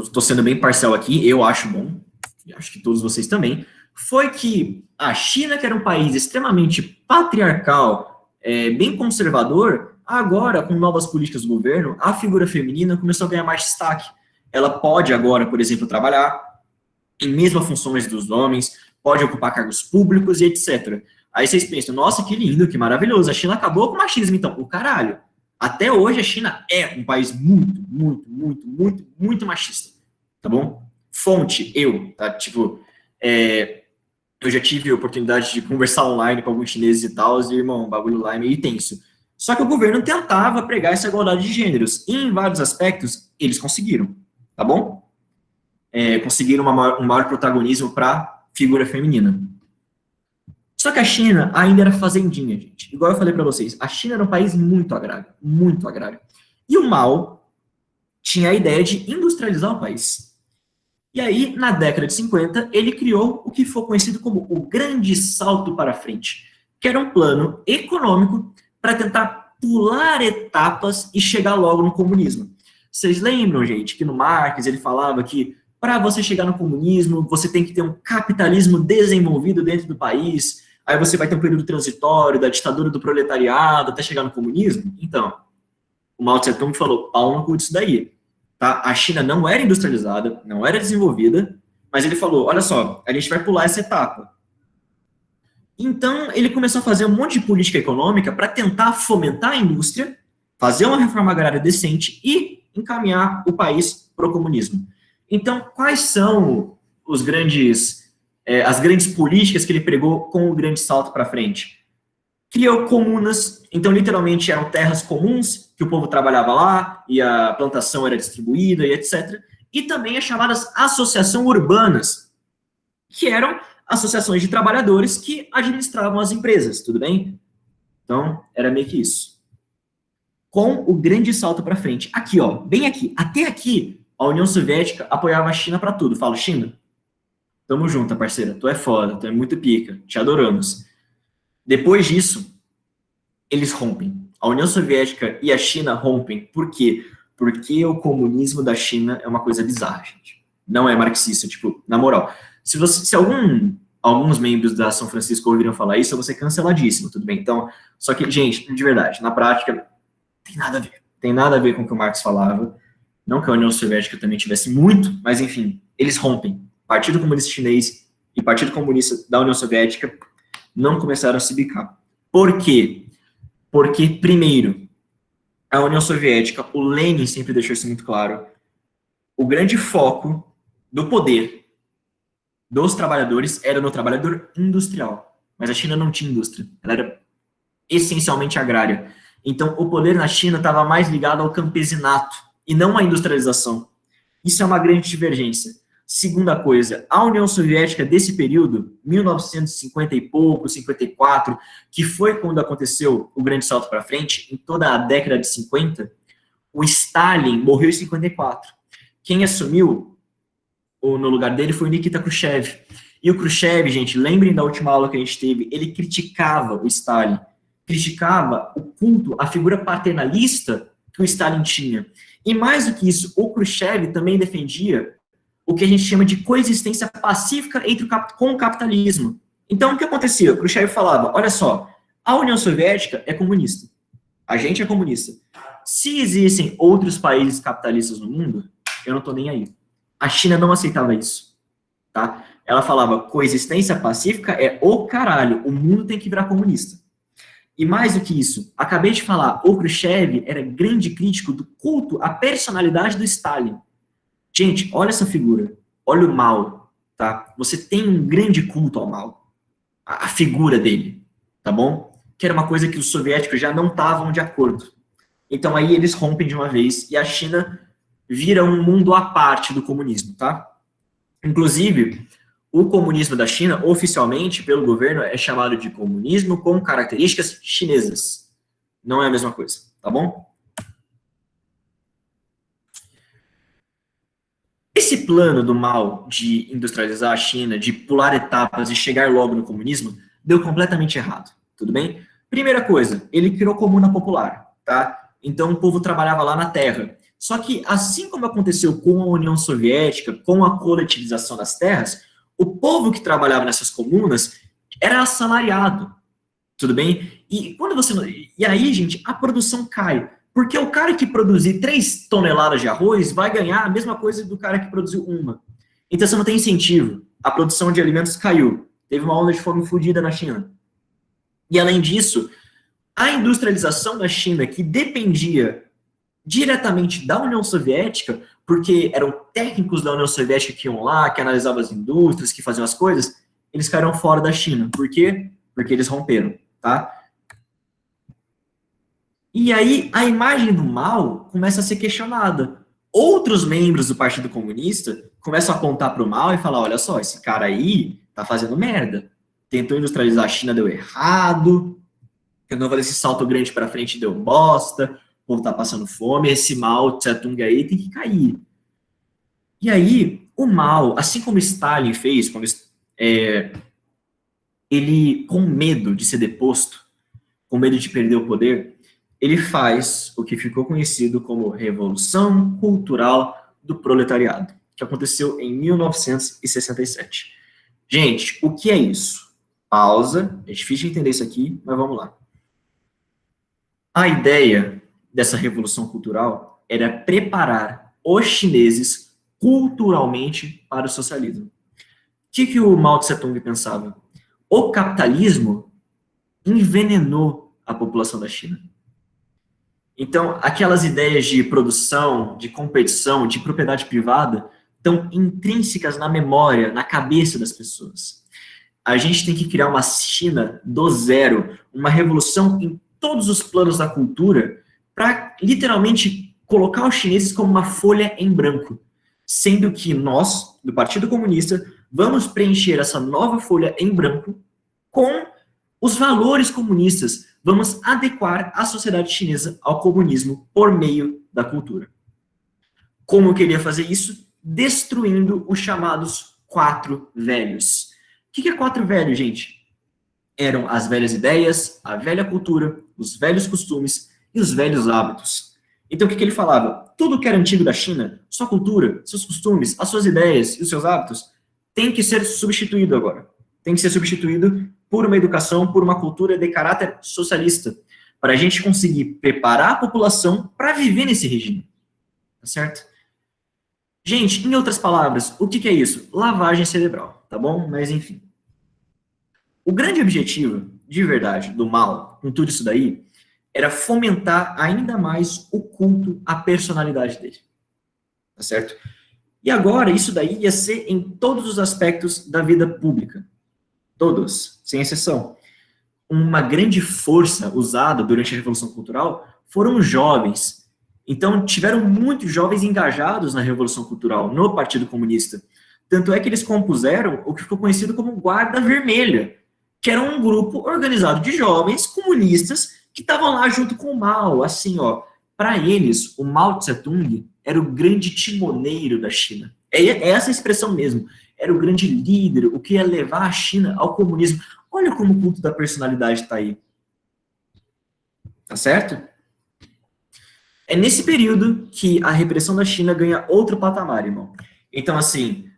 estou sendo bem parcial aqui, eu acho bom, e acho que todos vocês também, foi que a China, que era um país extremamente patriarcal, bem conservador, agora, com novas políticas do governo, a figura feminina começou a ganhar mais destaque. Ela pode agora, por exemplo, trabalhar em mesmas funções dos homens, pode ocupar cargos públicos e etc. Aí vocês pensam, nossa, que lindo, que maravilhoso, a China acabou com o machismo, então, o caralho. Até hoje a China é um país muito, muito, muito, muito, muito machista, tá bom? Fonte, tá? Tipo, eu já tive a oportunidade de conversar online com alguns chineses e tal, e, irmão, o bagulho lá é meio tenso. Só que o governo tentava pregar essa igualdade de gêneros, e em vários aspectos, eles conseguiram, tá bom? Conseguiram um maior protagonismo para a figura feminina. Só que a China ainda era fazendinha, gente. Igual eu falei para vocês, a China era um país muito agrário, muito agrário. E o Mao tinha a ideia de industrializar o país. E aí, na década de 50, ele criou o que foi conhecido como o Grande Salto para Frente, que era um plano econômico para tentar pular etapas e chegar logo no comunismo. Vocês lembram, gente, que no Marx ele falava que para você chegar no comunismo, você tem que ter um capitalismo desenvolvido dentro do país, aí você vai ter um período transitório da ditadura do proletariado até chegar no comunismo? Então, o Mao Tse Tung falou, pau no cu disso daí. Tá? A China não era industrializada, não era desenvolvida, mas ele falou, olha só, a gente vai pular essa etapa. Então, ele começou a fazer um monte de política econômica para tentar fomentar a indústria fazer uma reforma agrária decente e encaminhar o país para o comunismo. Então, quais são as grandes políticas que ele pregou com o grande salto para frente? Criou comunas, então literalmente eram terras comuns, que o povo trabalhava lá, e a plantação era distribuída, e etc. E também as chamadas associações urbanas, que eram associações de trabalhadores que administravam as empresas, tudo bem? Então, era meio que isso. Com o grande salto para frente. Aqui, ó, bem aqui, até aqui, a União Soviética apoiava a China para tudo. Falo, China, tamo junto, parceira, tu é foda, tu é muito pica, te adoramos. Depois disso, eles rompem. A União Soviética e a China rompem. Por quê? Porque o comunismo da China é uma coisa bizarra, gente. Não é marxista, tipo, na moral. Se alguns membros da São Francisco ouviram falar isso, eu vou ser canceladíssimo, tudo bem? Então, só que, gente, de verdade, na prática, tem nada a ver. Tem nada a ver com o que o Marx falava. Não que a União Soviética também tivesse muito, mas, enfim, eles rompem. Partido Comunista Chinês e Partido Comunista da União Soviética não começaram a se bicar. Por quê? Porque, primeiro, a União Soviética, o Lenin sempre deixou isso muito claro, o grande foco do poder dos trabalhadores era no trabalhador industrial. Mas a China não tinha indústria. Ela era essencialmente agrária. Então, o poder na China estava mais ligado ao campesinato e não à industrialização. Isso é uma grande divergência. Segunda coisa, a União Soviética desse período, 1950 e pouco, 54, que foi quando aconteceu o grande salto para frente, em toda a década de 50, o Stalin morreu em 54. Quem assumiu no lugar dele foi o Nikita Khrushchev. E o Khrushchev, gente, lembrem da última aula que a gente teve, ele criticava o Stalin, criticava o culto, a figura paternalista que o Stalin tinha. E mais do que isso, o Khrushchev também defendia o que a gente chama de coexistência pacífica com o capitalismo. Então, o que acontecia? O Khrushchev falava, olha só, a União Soviética é comunista, a gente é comunista. Se existem outros países capitalistas no mundo, eu não estou nem aí. A China não aceitava isso, tá? Ela falava, coexistência pacífica é o caralho, o mundo tem que virar comunista. E mais do que isso, acabei de falar, o Khrushchev era grande crítico do culto à personalidade do Stalin. Gente, olha essa figura, olha o Mao, tá? Você tem um grande culto ao Mao, a figura dele, tá bom? Que era uma coisa que os soviéticos já não estavam de acordo. Então aí eles rompem de uma vez e a China vira um mundo à parte do comunismo, tá? Inclusive, o comunismo da China, oficialmente, pelo governo, é chamado de comunismo com características chinesas. Não é a mesma coisa, tá bom? Esse plano do Mao de industrializar a China, de pular etapas e chegar logo no comunismo, deu completamente errado, tudo bem? Primeira coisa, ele criou comuna popular, tá? Então o povo trabalhava lá na terra. Só que, assim como aconteceu com a União Soviética, com a coletivização das terras, o povo que trabalhava nessas comunas era assalariado, tudo bem? E aí, gente, a produção cai. Porque o cara que produzir 3 toneladas de arroz vai ganhar a mesma coisa do cara que produziu uma. Então você não tem incentivo. A produção de alimentos caiu. Teve uma onda de fome fodida na China. E além disso, a industrialização da China, que dependia diretamente da União Soviética, porque eram técnicos da União Soviética que iam lá, que analisavam as indústrias, que faziam as coisas, eles caíram fora da China. Por quê? Porque eles romperam, tá? E aí, a imagem do Mao começa a ser questionada. Outros membros do Partido Comunista começam a apontar para o Mao e falar, olha só, esse cara aí tá fazendo merda. Tentou industrializar a China, deu errado. Tentou fazer esse salto grande para frente, deu bosta. O povo tá passando fome. Esse Mao Tse-tung aí tem que cair. E aí, o Mao, assim como Stalin fez, quando ele, com medo de ser deposto, com medo de perder o poder, ele faz o que ficou conhecido como Revolução Cultural do Proletariado, que aconteceu em 1967. Gente, o que é isso? Pausa, é difícil de entender isso aqui, mas vamos lá. A ideia dessa Revolução Cultural era preparar os chineses culturalmente para o socialismo. O que o Mao Tse-tung pensava? O capitalismo envenenou a população da China. Então, aquelas ideias de produção, de competição, de propriedade privada, estão intrínsecas na memória, na cabeça das pessoas. A gente tem que criar uma China do zero, uma revolução em todos os planos da cultura, para literalmente colocar os chineses como uma folha em branco, sendo que nós, do Partido Comunista, vamos preencher essa nova folha em branco com os valores comunistas, vamos adequar a sociedade chinesa ao comunismo por meio da cultura. Como eu queria fazer isso? Destruindo os chamados quatro velhos. O que é quatro velhos, gente? Eram as velhas ideias, a velha cultura, os velhos costumes e os velhos hábitos. Então, o que ele falava? Tudo que era antigo da China, sua cultura, seus costumes, as suas ideias e os seus hábitos, tem que ser substituído agora. Tem que ser substituído por uma educação, por uma cultura de caráter socialista, para a gente conseguir preparar a população para viver nesse regime. Tá certo? Gente, em outras palavras, o que é isso? Lavagem cerebral, tá bom? Mas, enfim. O grande objetivo, de verdade, do Mao, com tudo isso daí, era fomentar ainda mais o culto à personalidade dele. Tá certo? E agora, isso daí ia ser em todos os aspectos da vida pública. Todos, sem exceção. Uma grande força usada durante a Revolução Cultural foram os jovens. Então, tiveram muitos jovens engajados na Revolução Cultural, no Partido Comunista. Tanto é que eles compuseram o que ficou conhecido como Guarda Vermelha, que era um grupo organizado de jovens comunistas que estavam lá junto com o Mao. Assim, ó, para eles, o Mao Tse-tung era o grande timoneiro da China. É essa expressão mesmo. Era o grande líder, o que ia levar a China ao comunismo. Olha como o culto da personalidade está aí. Tá certo? É nesse período que a repressão da China ganha outro patamar, irmão. Então, assim,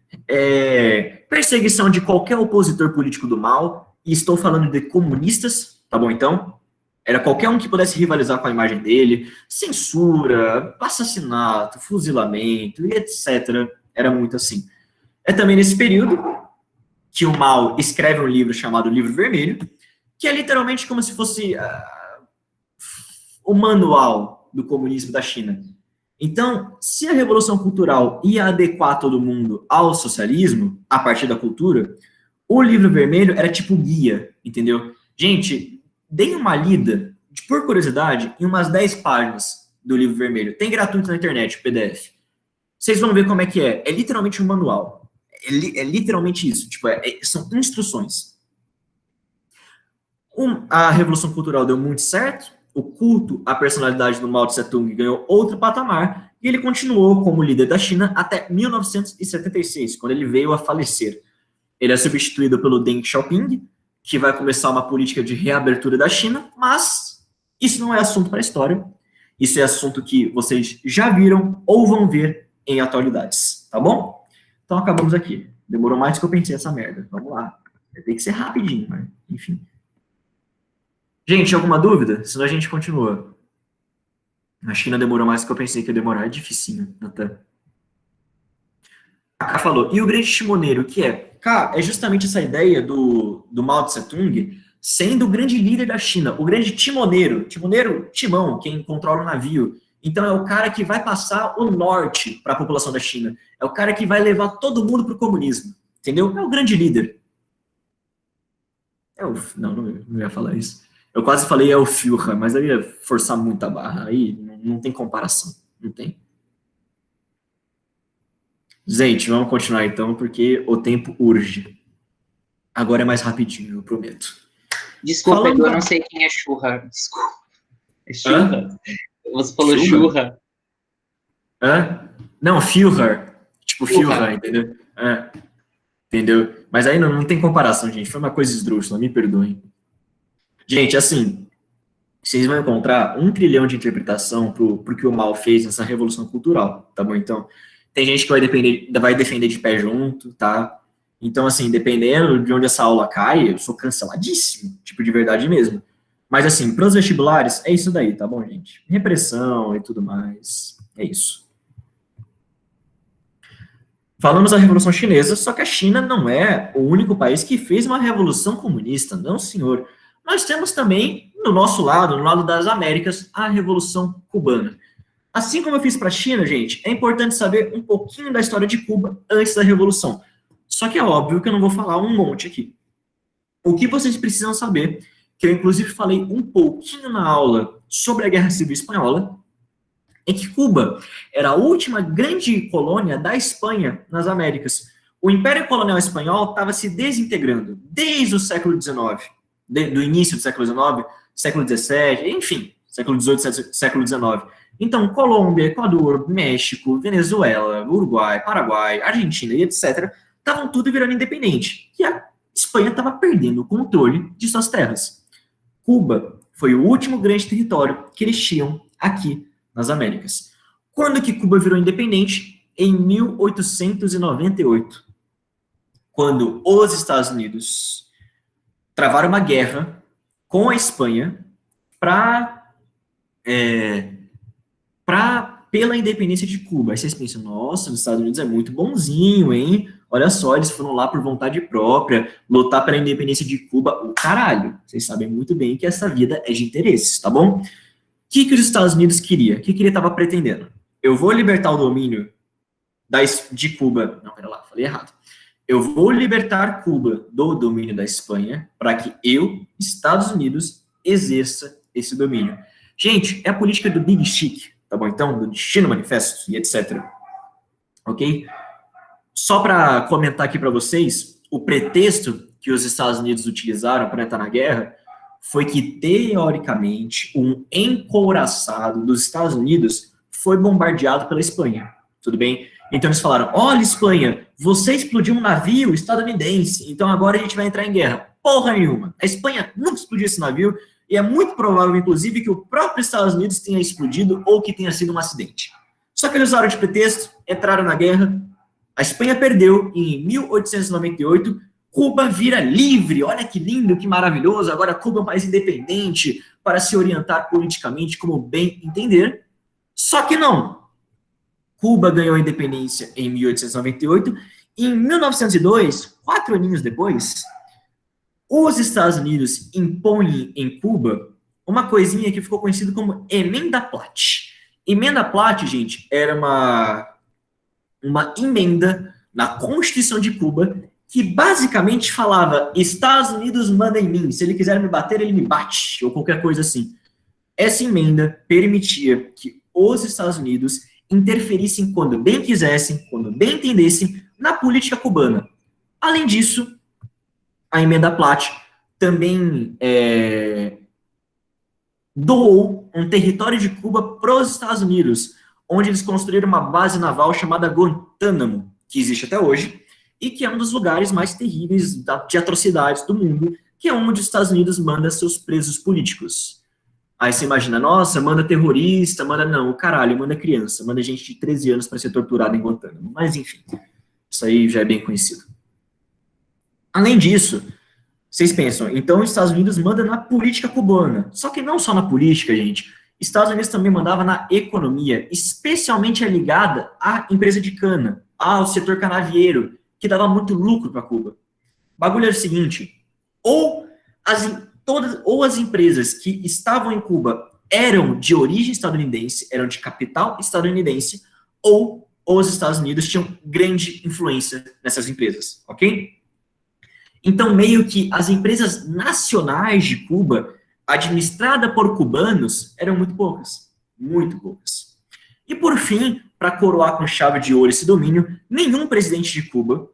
perseguição de qualquer opositor político do Mao, e estou falando de comunistas, tá bom, então? Era qualquer um que pudesse rivalizar com a imagem dele, censura, assassinato, fuzilamento, e etc. Era muito assim. É também nesse período que o Mao escreve um livro chamado Livro Vermelho, que é literalmente como se fosse o manual do comunismo da China. Então, se a Revolução Cultural ia adequar todo mundo ao socialismo, a partir da cultura, o Livro Vermelho era tipo guia, entendeu? Gente, deem uma lida, por curiosidade, em umas 10 páginas do Livro Vermelho. Tem gratuito na internet, o PDF. Vocês vão ver como é que é. É literalmente um manual. É literalmente isso. Tipo, são instruções. A Revolução Cultural deu muito certo. O culto à personalidade do Mao Tse-tung ganhou outro patamar. E ele continuou como líder da China até 1976, quando ele veio a falecer. Ele é substituído pelo Deng Xiaoping, que vai começar uma política de reabertura da China, mas isso não é assunto para a história. Isso é assunto que vocês já viram ou vão ver em atualidades, tá bom? Então acabamos aqui. Demorou mais do que eu pensei essa merda. Vamos lá. Tem que ser rapidinho, mas enfim. Gente, alguma dúvida? Senão a gente continua. A China demorou mais do que eu pensei que ia demorar. É dificinho, até. A Cá falou, e o grande timoneiro, o que é? Cá, é justamente essa ideia do Mao Tse-tung sendo o grande líder da China, o grande timoneiro, timão, quem controla o navio. Então é o cara que vai passar o norte para a população da China. É o cara que vai levar todo mundo para o comunismo. Entendeu? É o grande líder. Não ia falar isso. Eu quase falei é o Führer, mas eu ia forçar muito a barra. Aí não tem comparação. Não tem. Gente, vamos continuar então, porque o tempo urge. Agora é mais rapidinho, eu prometo. Desculpa, eu não sei quem é Churra. Desculpa. É Churra? Você falou Churra. Não, Führer. Tipo, Führer, entendeu? Entendeu? Mas aí não tem comparação, gente. Foi uma coisa esdrúxula, me perdoem. Gente, assim, vocês vão encontrar 1 trilhão de interpretação pro que o Mao fez nessa revolução cultural, tá bom? Então, tem gente que vai defender de pé junto, tá? Então, assim, dependendo de onde essa aula cai, eu sou canceladíssimo, tipo, de verdade mesmo. Mas, assim, para os vestibulares, é isso daí, tá bom, gente? Repressão e tudo mais, é isso. Falamos da Revolução Chinesa, só que a China não é o único país que fez uma revolução comunista, não, senhor. Nós temos também no nosso lado, no lado das Américas, a Revolução Cubana. Assim como eu fiz para a China, gente, é importante saber um pouquinho da história de Cuba antes da Revolução. Só que é óbvio que eu não vou falar um monte aqui. O que vocês precisam saber, que eu inclusive falei um pouquinho na aula sobre a Guerra Civil Espanhola, é que Cuba era a última grande colônia da Espanha nas Américas. O Império Colonial Espanhol estava se desintegrando desde o século XIX, do início do século XIX, século XVII, enfim, século XVIII, século XIX. Então, Colômbia, Equador, México, Venezuela, Uruguai, Paraguai, Argentina e etc., estavam tudo virando independente. E a Espanha estava perdendo o controle de suas terras. Cuba foi o último grande território que eles tinham aqui nas Américas. Quando que Cuba virou independente? Em 1898. Quando os Estados Unidos travaram uma guerra com a Espanha pela independência de Cuba. Aí vocês pensam, nossa, os Estados Unidos é muito bonzinho, hein? Olha só, eles foram lá por vontade própria, lutar pela independência de Cuba. O caralho, vocês sabem muito bem que essa vida é de interesses, tá bom? O que os Estados Unidos queria? O que ele estava pretendendo? Eu vou libertar o domínio de Cuba. Não, pera lá, falei errado. Eu vou libertar Cuba do domínio da Espanha para que eu, Estados Unidos, exerça esse domínio. Gente, é a política do Big Stick, tá bom? Então, do Destino Manifesto e etc. Ok? Só para comentar aqui para vocês, o pretexto que os Estados Unidos utilizaram para entrar na guerra foi que, teoricamente, um encouraçado dos Estados Unidos foi bombardeado pela Espanha. Tudo bem? Então eles falaram, olha, Espanha, você explodiu um navio estadunidense, então agora a gente vai entrar em guerra. Porra nenhuma. A Espanha nunca explodiu esse navio, e é muito provável, inclusive, que o próprio Estados Unidos tenha explodido ou que tenha sido um acidente. Só que eles usaram de pretexto, entraram na guerra, a Espanha perdeu, e em 1898, Cuba vira livre. Olha que lindo, que maravilhoso. Agora Cuba é um país independente para se orientar politicamente como bem entender. Só que não. Cuba ganhou a independência em 1898 e em 1902, 4 aninhos depois, os Estados Unidos impõem em Cuba uma coisinha que ficou conhecida como Emenda Platt. Emenda Platt, gente, era uma emenda na Constituição de Cuba que basicamente falava, Estados Unidos manda em mim, se ele quiser me bater, ele me bate, ou qualquer coisa assim. Essa emenda permitia que os Estados Unidos interferissem quando bem quisessem, quando bem entendessem, na política cubana. Além disso, a emenda Platt também doou um território de Cuba para os Estados Unidos, onde eles construíram uma base naval chamada Guantánamo, que existe até hoje, e que é um dos lugares mais terríveis de atrocidades do mundo, que é onde os Estados Unidos manda seus presos políticos. Aí você imagina, nossa, manda terrorista, manda... Não, o caralho, manda criança, manda gente de 13 anos para ser torturada em Guantánamo. Mas, enfim, isso aí já é bem conhecido. Além disso, vocês pensam, então os Estados Unidos manda na política cubana. Só que não só na política, gente. Estados Unidos também mandava na economia, especialmente ligada à empresa de cana, ao setor canavieiro, que dava muito lucro para Cuba. O bagulho era o seguinte, ou as empresas que estavam em Cuba eram de origem estadunidense, eram de capital estadunidense, ou os Estados Unidos tinham grande influência nessas empresas, ok? Então, meio que as empresas nacionais de Cuba, administradas por cubanos, eram muito poucas. Muito poucas. E, por fim, para coroar com chave de ouro esse domínio, nenhum presidente de Cuba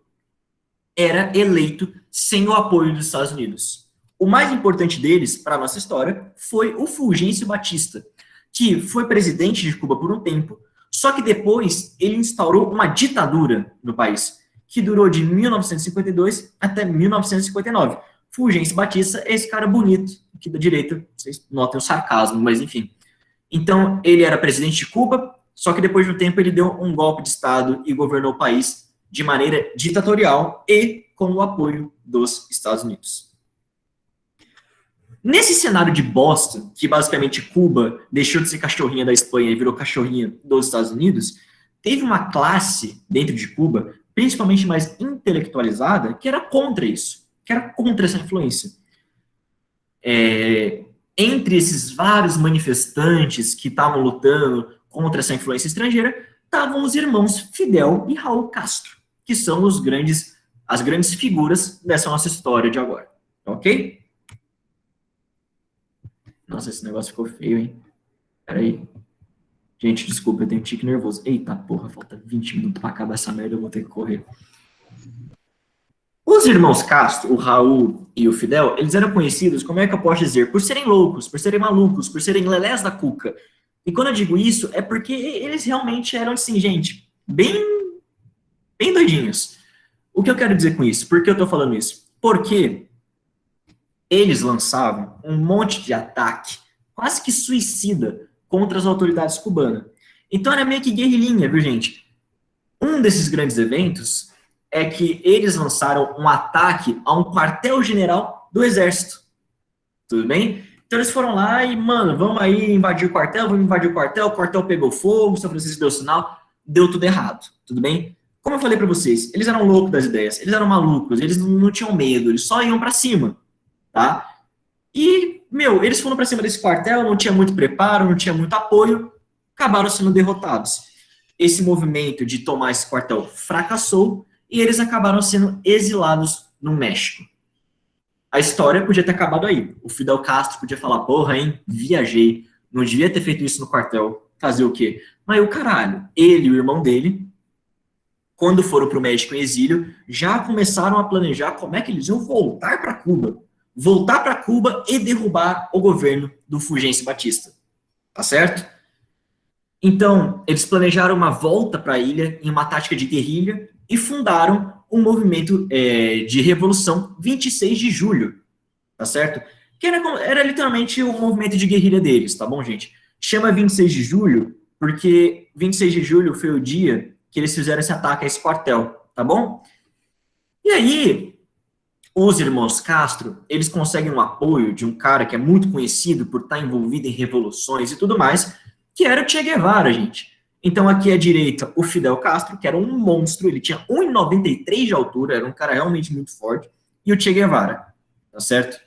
era eleito sem o apoio dos Estados Unidos. O mais importante deles, para a nossa história, foi o Fulgêncio Batista, que foi presidente de Cuba por um tempo, só que depois ele instaurou uma ditadura no país, que durou de 1952 até 1959. Fulgêncio Batista é esse cara bonito, aqui da direita, vocês notem o sarcasmo, mas enfim. Então, ele era presidente de Cuba, só que depois de um tempo ele deu um golpe de Estado e governou o país de maneira ditatorial e com o apoio dos Estados Unidos. Nesse cenário de bosta, que basicamente Cuba deixou de ser cachorrinha da Espanha e virou cachorrinha dos Estados Unidos, teve uma classe dentro de Cuba, principalmente mais intelectualizada, que era contra isso, que era contra essa influência. entre esses vários manifestantes que estavam lutando contra essa influência estrangeira, estavam os irmãos Fidel e Raul Castro, que são as grandes figuras dessa nossa história de agora. Ok? Nossa, esse negócio ficou feio, hein? Peraí. Gente, desculpa, eu tenho tique nervoso. Eita porra, falta 20 minutos pra acabar essa merda, eu vou ter que correr. Os irmãos Castro, o Raul e o Fidel, eles eram conhecidos, como é que eu posso dizer? Por serem loucos, por serem malucos, por serem lelés da cuca. E quando eu digo isso, é porque eles realmente eram, assim, gente, bem doidinhos. O que eu quero dizer com isso? Por que eu tô falando isso? Porque eles lançavam um monte de ataque, quase que suicida, contra as autoridades cubanas. Então era meio que guerrilhinha, viu, gente? Um desses grandes eventos é que eles lançaram um ataque a um quartel-general do exército. Tudo bem? Então eles foram lá e, mano, vamos aí invadir o quartel pegou fogo, São Francisco deu sinal, deu tudo errado. Tudo bem? Como eu falei pra vocês, eles eram loucos das ideias, eles eram malucos, eles não tinham medo, eles só iam pra cima, tá? E, eles foram pra cima desse quartel, não tinha muito preparo, não tinha muito apoio, acabaram sendo derrotados. Esse movimento de tomar esse quartel fracassou e eles acabaram sendo exilados no México. A história podia ter acabado aí. O Fidel Castro podia falar, porra, hein, viajei, não devia ter feito isso no quartel. Fazer o quê? Mas o caralho, ele e o irmão dele, quando foram para o México em exílio, já começaram a planejar como é que eles iam voltar para Cuba. Voltar para Cuba e derrubar o governo do Fulgêncio Batista. Tá certo? Então, eles planejaram uma volta para a ilha em uma tática de guerrilha e fundaram um movimento de revolução 26 de julho, tá certo? Que era literalmente o movimento de guerrilha deles, tá bom, gente? Chama 26 de julho porque 26 de julho foi o dia que eles fizeram esse ataque a esse quartel, tá bom? E aí, os irmãos Castro, eles conseguem um apoio de um cara que é muito conhecido por estar envolvido em revoluções e tudo mais, que era o Che Guevara, gente. Então, aqui à direita, o Fidel Castro, que era um monstro, ele tinha 1,93 de altura, era um cara realmente muito forte, e o Che Guevara, tá certo?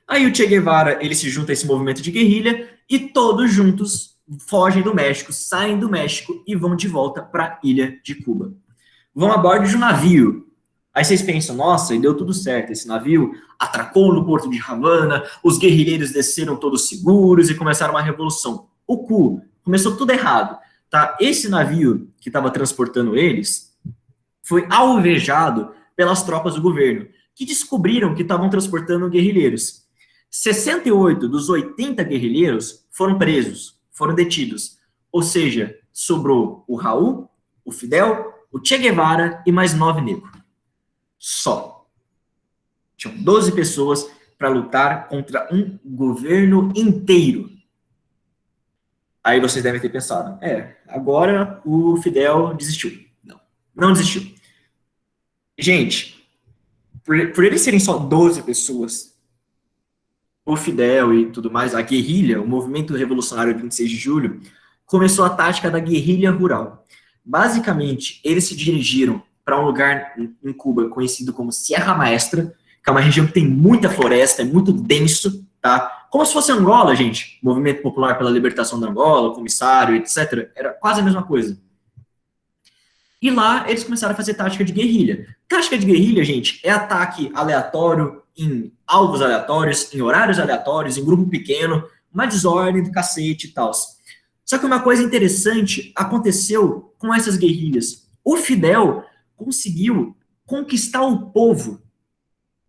Aí o Che Guevara, ele se junta a esse movimento de guerrilha, e todos juntos fogem do México, saem do México e vão de volta para a ilha de Cuba. Vão a bordo de um navio. Aí vocês pensam, nossa, e deu tudo certo, esse navio atracou no porto de Havana, os guerrilheiros desceram todos seguros e começaram uma revolução. O cu, começou tudo errado, tá? Esse navio que estava transportando eles foi alvejado pelas tropas do governo, que descobriram que estavam transportando guerrilheiros. 68 dos 80 guerrilheiros foram presos, foram detidos. Ou seja, sobrou o Raul, o Fidel, o Che Guevara e mais 9 negros. Só. Tinham 12 pessoas para lutar contra um governo inteiro. Aí vocês devem ter pensado, agora o Fidel desistiu. Não desistiu. Gente, por eles serem só 12 pessoas, o Fidel e tudo mais, a guerrilha, o movimento revolucionário 26 de julho, começou a tática da guerrilha rural. Basicamente, eles se dirigiram para um lugar em Cuba conhecido como Sierra Maestra, que é uma região que tem muita floresta, é muito denso, tá? Como se fosse Angola, gente. Movimento Popular pela Libertação da Angola, comissário, etc. Era quase a mesma coisa. E lá eles começaram a fazer tática de guerrilha. Tática de guerrilha, gente, é ataque aleatório em alvos aleatórios, em horários aleatórios, em grupo pequeno, uma desordem do cacete e tal. Só que uma coisa interessante aconteceu com essas guerrilhas. O Fidel conseguiu conquistar o povo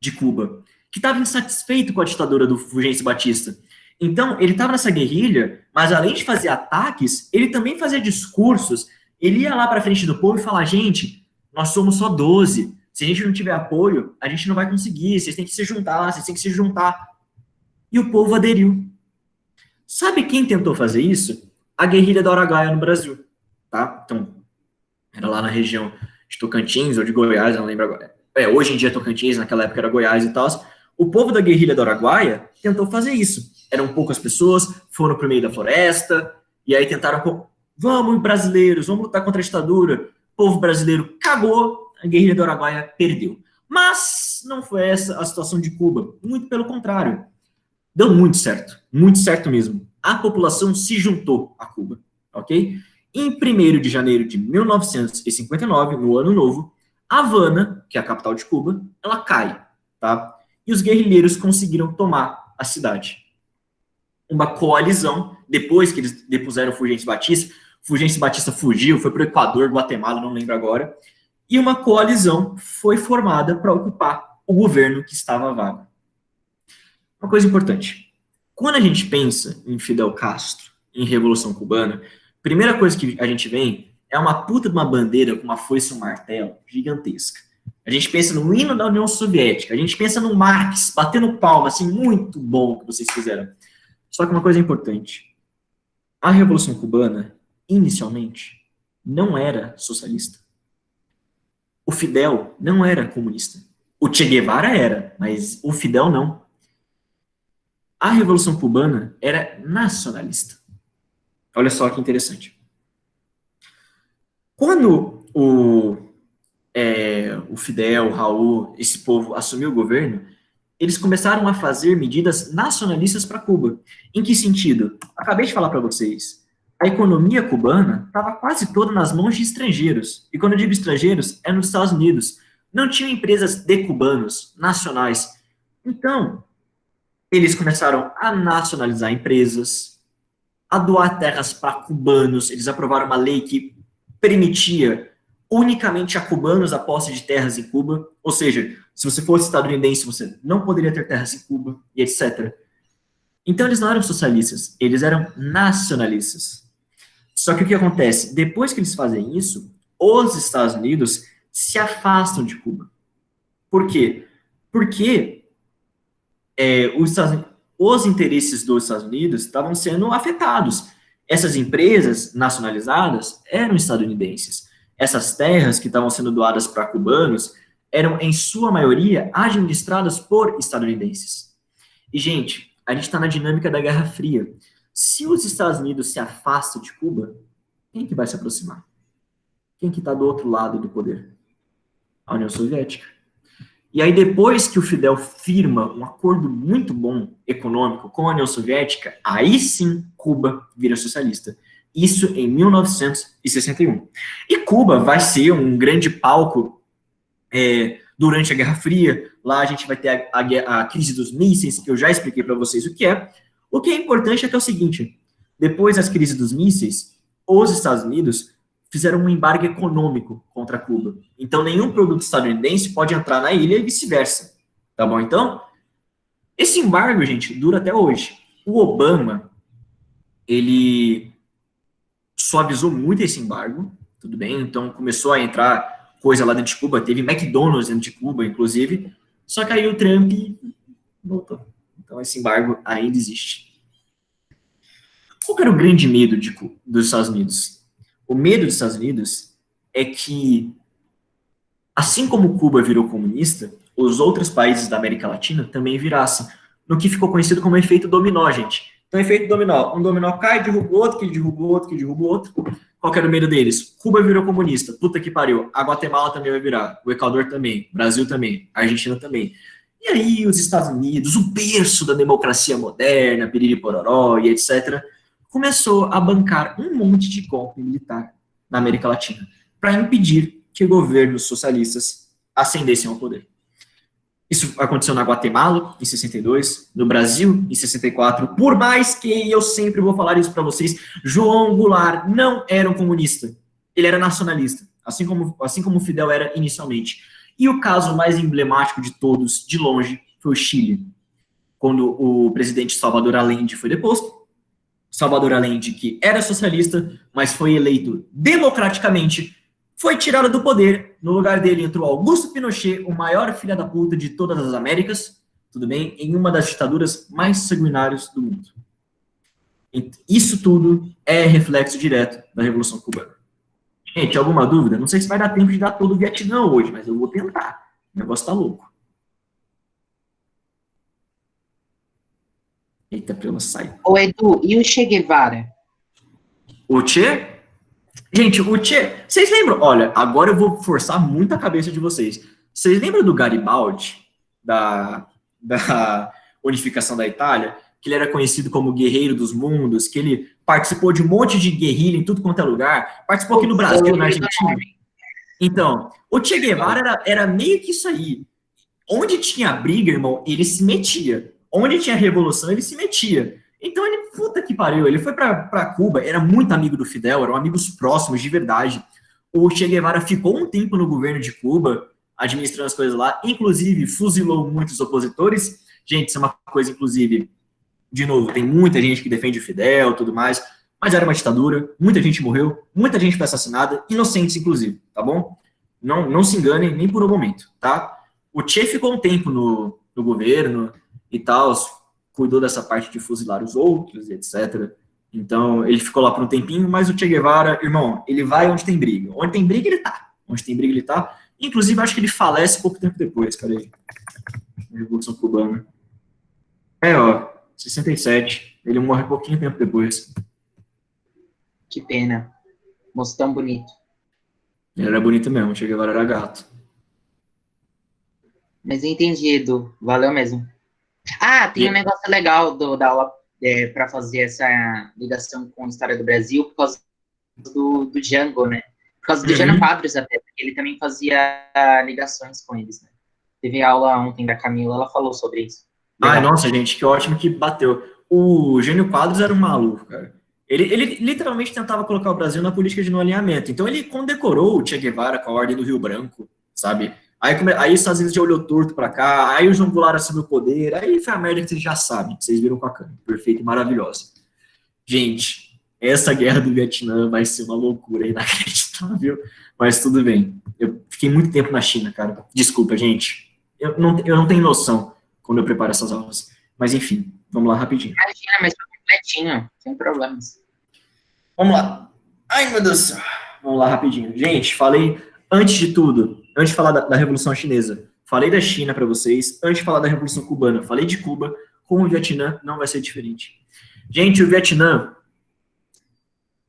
de Cuba, que estava insatisfeito com a ditadura do Fulgêncio Batista. Então, ele estava nessa guerrilha, mas além de fazer ataques, ele também fazia discursos. Ele ia lá para frente do povo e falar, gente, nós somos só 12. Se a gente não tiver apoio, a gente não vai conseguir. Vocês têm que se juntar, vocês têm que se juntar. E o povo aderiu. Sabe quem tentou fazer isso? A guerrilha do Araguaia no Brasil. Tá? Então, era lá na região de Tocantins ou de Goiás, eu não lembro agora. Hoje em dia é Tocantins, naquela época era Goiás e tal. O povo da guerrilha do Araguaia tentou fazer isso. Eram poucas pessoas, foram para o meio da floresta, e aí tentaram, vamos brasileiros, vamos lutar contra a ditadura. O povo brasileiro cagou, a guerrilha do Araguaia perdeu. Mas não foi essa a situação de Cuba, muito pelo contrário. deu muito certo mesmo. A população se juntou a Cuba, ok? Em 1º de janeiro de 1959, no Ano Novo, Havana, que é a capital de Cuba, ela cai, tá? E os guerrilheiros conseguiram tomar a cidade. Uma coalizão, depois que eles depuseram Fulgêncio Batista fugiu, foi para o Equador, Guatemala, não lembro agora, e uma coalizão foi formada para ocupar o governo que estava vago. Uma coisa importante, quando a gente pensa em Fidel Castro, em Revolução Cubana, a primeira coisa que a gente vê é uma puta de uma bandeira com uma foice e um martelo gigantesca. A gente pensa no hino da União Soviética, a gente pensa no Marx, batendo palma, assim, muito bom que vocês fizeram. Só que uma coisa importante, a Revolução Cubana, inicialmente, não era socialista. O Fidel não era comunista. O Che Guevara era, mas o Fidel não. A Revolução Cubana era nacionalista. Olha só que interessante. Quando o Fidel, o Raul, esse povo assumiu o governo, eles começaram a fazer medidas nacionalistas para Cuba. Em que sentido? Acabei de falar para vocês. A economia cubana estava quase toda nas mãos de estrangeiros. E quando eu digo estrangeiros, é nos Estados Unidos. Não tinham empresas de cubanos, nacionais. Então, eles começaram a nacionalizar empresas, a doar terras para cubanos. Eles aprovaram uma lei que permitia unicamente a cubanos a posse de terras em Cuba. Ou seja, se você fosse estadunidense, você não poderia ter terras em Cuba, e etc. Então, eles não eram socialistas, eles eram nacionalistas. Só que o que acontece? Depois que eles fazem isso, os Estados Unidos se afastam de Cuba. Por quê? Porque os interesses dos Estados Unidos estavam sendo afetados. Essas empresas nacionalizadas eram estadunidenses. Essas terras que estavam sendo doadas para cubanos eram, em sua maioria, administradas por estadunidenses. E, gente, a gente está na dinâmica da Guerra Fria. Se os Estados Unidos se afastam de Cuba, quem que vai se aproximar? Quem que está do outro lado do poder? A União Soviética. E aí, depois que o Fidel firma um acordo muito bom econômico com a União Soviética, aí sim Cuba vira socialista. Isso em 1961. E Cuba vai ser um grande palco durante a Guerra Fria. Lá a gente vai ter a crise dos mísseis, que eu já expliquei para vocês o que é. O que é importante é que é o seguinte, depois das crises dos mísseis, os Estados Unidos fizeram um embargo econômico contra Cuba. Então, nenhum produto estadunidense pode entrar na ilha e vice-versa. Tá bom? Então, esse embargo, gente, dura até hoje. O Obama, ele suavizou muito esse embargo, tudo bem? Então, começou a entrar coisa lá dentro de Cuba, teve McDonald's dentro de Cuba, inclusive, só que aí o Trump voltou. Então, esse embargo ainda existe. Qual era o grande medo dos Estados Unidos? O medo dos Estados Unidos é que, assim como Cuba virou comunista, os outros países da América Latina também virassem, no que ficou conhecido como efeito dominó, gente. Então, efeito dominó. Um dominó cai, derruba o outro, que derruba o outro, que derruba o outro. Qual que era o medo deles? Cuba virou comunista. Puta que pariu. A Guatemala também vai virar. O Equador também. O Brasil também. A Argentina também. E aí, os Estados Unidos, o berço da democracia moderna, piriri pororó e etc., começou a bancar um monte de golpe militar na América Latina para impedir que governos socialistas ascendessem ao poder. Isso aconteceu na Guatemala, em 62, no Brasil, em 64, por mais que eu sempre vou falar isso para vocês, João Goulart não era um comunista, ele era nacionalista, assim como Fidel era inicialmente. E o caso mais emblemático de todos, de longe, foi o Chile, quando o presidente Salvador Allende foi deposto. Salvador Allende, que era socialista, mas foi eleito democraticamente, foi tirado do poder. No lugar dele entrou Augusto Pinochet, o maior filho da puta de todas as Américas, tudo bem? Em uma das ditaduras mais sanguinárias do mundo. Isso tudo é reflexo direto da Revolução Cubana. Gente, alguma dúvida? Não sei se vai dar tempo de dar todo o Vietnã hoje, mas eu vou tentar. O negócio tá louco. Eita, pela sai. Ô, Edu, e o Che Guevara? O Che? Gente, o Che... Vocês lembram? Olha, agora eu vou forçar muito a cabeça de vocês. Vocês lembram do Garibaldi? Da unificação da Itália? que ele era conhecido como Guerreiro dos Mundos, que ele participou de um monte de guerrilha em tudo quanto é lugar, participou aqui no Brasil, na Argentina. Então, o Che Guevara era meio que isso aí. Onde tinha briga, irmão, ele se metia. Onde tinha revolução, ele se metia. Então ele, puta que pariu, ele foi pra Cuba, era muito amigo do Fidel, eram amigos próximos, de verdade. O Che Guevara ficou um tempo no governo de Cuba, administrando as coisas lá, inclusive fuzilou muitos opositores. Gente, isso é uma coisa, inclusive, de novo, tem muita gente que defende o Fidel e tudo mais, mas era uma ditadura, muita gente morreu, muita gente foi assassinada, inocentes, inclusive, tá bom? Não se enganem nem por um momento, tá? O Che ficou um tempo no governo e tal, cuidou dessa parte de fuzilar os outros, etc. Então, ele ficou lá por um tempinho, mas o Che Guevara, irmão, ele vai onde tem briga. Onde tem briga, ele tá. Onde tem briga, ele tá. Inclusive, acho que ele falece pouco tempo depois, cara. Revolução Cubana. Ó, 67. Ele morre pouquinho tempo depois. Que pena. Moço tão bonito. Ele era bonito mesmo, o Che Guevara era gato. Mas entendi, Edu. Valeu mesmo. Ah, tem um negócio legal da aula para fazer essa ligação com a história do Brasil por causa do Django, né? Por causa do Jânio Quadros até, porque ele também fazia ligações com eles, né? Teve aula ontem da Camila, ela falou sobre isso. Ai, nossa, gente, que ótimo que bateu. O Jânio Quadros era um maluco, cara. Ele literalmente tentava colocar o Brasil na política de não alinhamento. Então ele condecorou o Che Guevara com a Ordem do Rio Branco, sabe? Aí os Estados Unidos já olhou torto pra cá, aí o João Goulart assumiu o poder, aí foi a merda que vocês já sabem, que vocês viram com a câmera. Perfeita e maravilhosa. Gente, essa guerra do Vietnã vai ser uma loucura inacreditável, mas tudo bem. Eu fiquei muito tempo na China, cara. Desculpa, gente. Eu não tenho noção quando eu preparo essas aulas. Mas enfim, vamos lá rapidinho. Imagina, mas foi completinho, sem problemas. Vamos lá. Ai, meu Deus do céu. Vamos lá rapidinho. Gente, falei, antes de tudo, antes de falar da Revolução Chinesa, falei da China para vocês, antes de falar da Revolução Cubana, falei de Cuba, com o Vietnã não vai ser diferente. Gente, o Vietnã,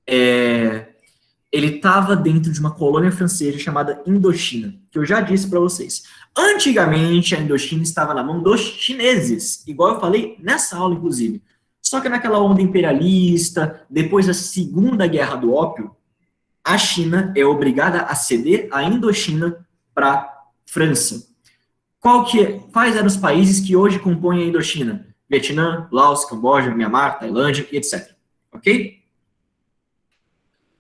ele estava dentro de uma colônia francesa chamada Indochina, que eu já disse para vocês. Antigamente, a Indochina estava na mão dos chineses, igual eu falei nessa aula, inclusive. Só que naquela onda imperialista, depois da Segunda Guerra do Ópio, a China é obrigada a ceder a Indochina para a França. Quais eram os países que hoje compõem a Indochina? Vietnã, Laos, Camboja, Mianmar, Tailândia e etc. Ok?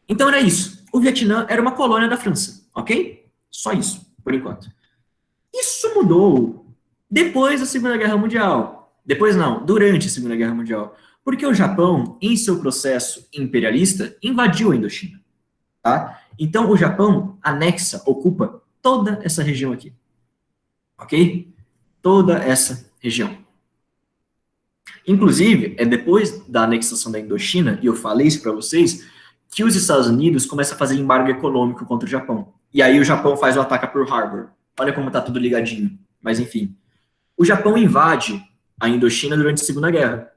Então era isso. O Vietnã era uma colônia da França. Ok? Só isso, por enquanto. Isso mudou depois da Segunda Guerra Mundial. Depois não, durante a Segunda Guerra Mundial. Porque o Japão, em seu processo imperialista, invadiu a Indochina. Tá? Então o Japão anexa, ocupa toda essa região aqui. Ok? Toda essa região. Inclusive, é depois da anexação da Indochina, e eu falei isso para vocês, que os Estados Unidos começam a fazer embargo econômico contra o Japão. E aí o Japão faz o ataque a Pearl Harbor. Olha como tá tudo ligadinho. Mas enfim. O Japão invade a Indochina durante a Segunda Guerra.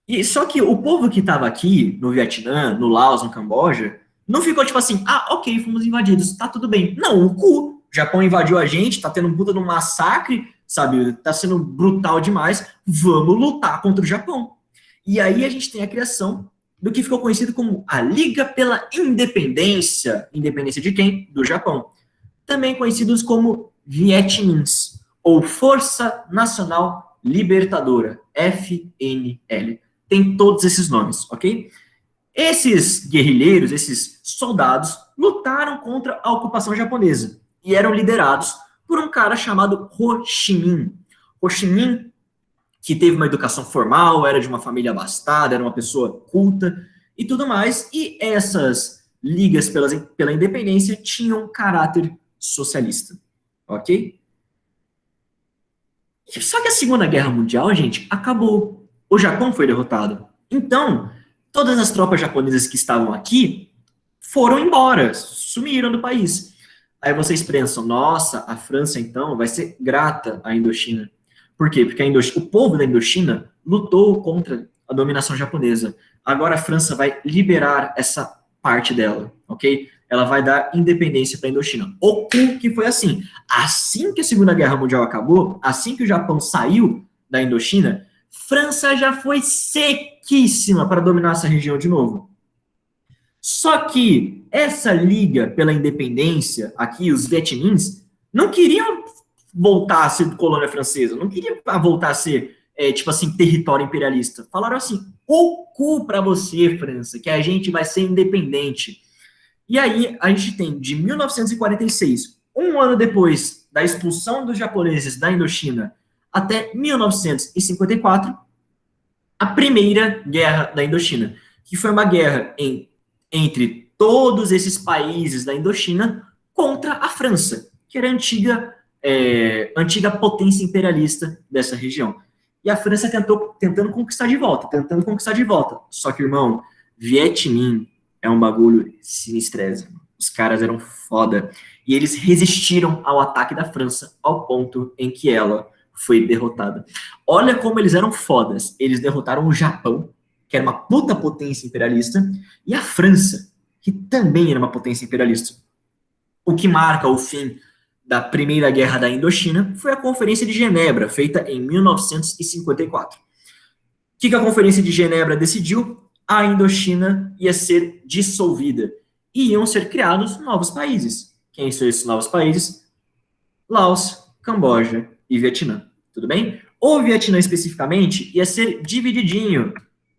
E só que o povo que estava aqui, no Vietnã, no Laos, no Camboja, não ficou tipo assim, ok, fomos invadidos, tá tudo bem. Não, o cu. O Japão invadiu a gente, tá tendo um puta de um massacre, sabe? Tá sendo brutal demais. Vamos lutar contra o Japão. E aí a gente tem a criação do que ficou conhecido como a Liga pela Independência. Independência de quem? Do Japão. Também conhecidos como Vietmins, ou Força Nacional Libertadora, FNL. Tem todos esses nomes, ok? Esses guerrilheiros, esses soldados, lutaram contra a ocupação japonesa e eram liderados por um cara chamado Ho Chi Minh. Ho Chi Minh, que teve uma educação formal, era de uma família abastada, era uma pessoa culta e tudo mais, e essas ligas pela independência tinham caráter socialista, ok? Só que a Segunda Guerra Mundial, gente, acabou. O Japão foi derrotado. Então, todas as tropas japonesas que estavam aqui foram embora, sumiram do país. Aí vocês pensam, nossa, a França, então, vai ser grata à Indochina. Por quê? Porque o povo da Indochina lutou contra a dominação japonesa. Agora a França vai liberar essa parte dela, ok? Ela vai dar independência para a Indochina. O que foi assim. Assim que a Segunda Guerra Mundial acabou, assim que o Japão saiu da Indochina, França já foi sequíssima para dominar essa região de novo. Só que essa liga pela independência, aqui, os Vietmins, não queriam voltar a ser colônia francesa, não queriam voltar a ser, tipo assim, território imperialista. Falaram assim, o cu para você, França, que a gente vai ser independente. E aí, a gente tem, de 1946, um ano depois da expulsão dos japoneses da Indochina, até 1954, a Primeira Guerra da Indochina, que foi uma guerra entre todos esses países da Indochina contra a França, que era a antiga potência imperialista dessa região. E a França tentando conquistar de volta. Só que, irmão, Vietminh é um bagulho sinistreza. Os caras eram foda. E eles resistiram ao ataque da França ao ponto em que ela foi derrotada. Olha como eles eram fodas. Eles derrotaram o Japão, que era uma puta potência imperialista, e a França, que também era uma potência imperialista. O que marca o fim da Primeira Guerra da Indochina foi a Conferência de Genebra, feita em 1954. O que a Conferência de Genebra decidiu? A Indochina ia ser dissolvida e iam ser criados novos países. Quem são esses novos países? Laos, Camboja e Vietnã. Tudo bem? O Vietnã, especificamente, ia ser divididinho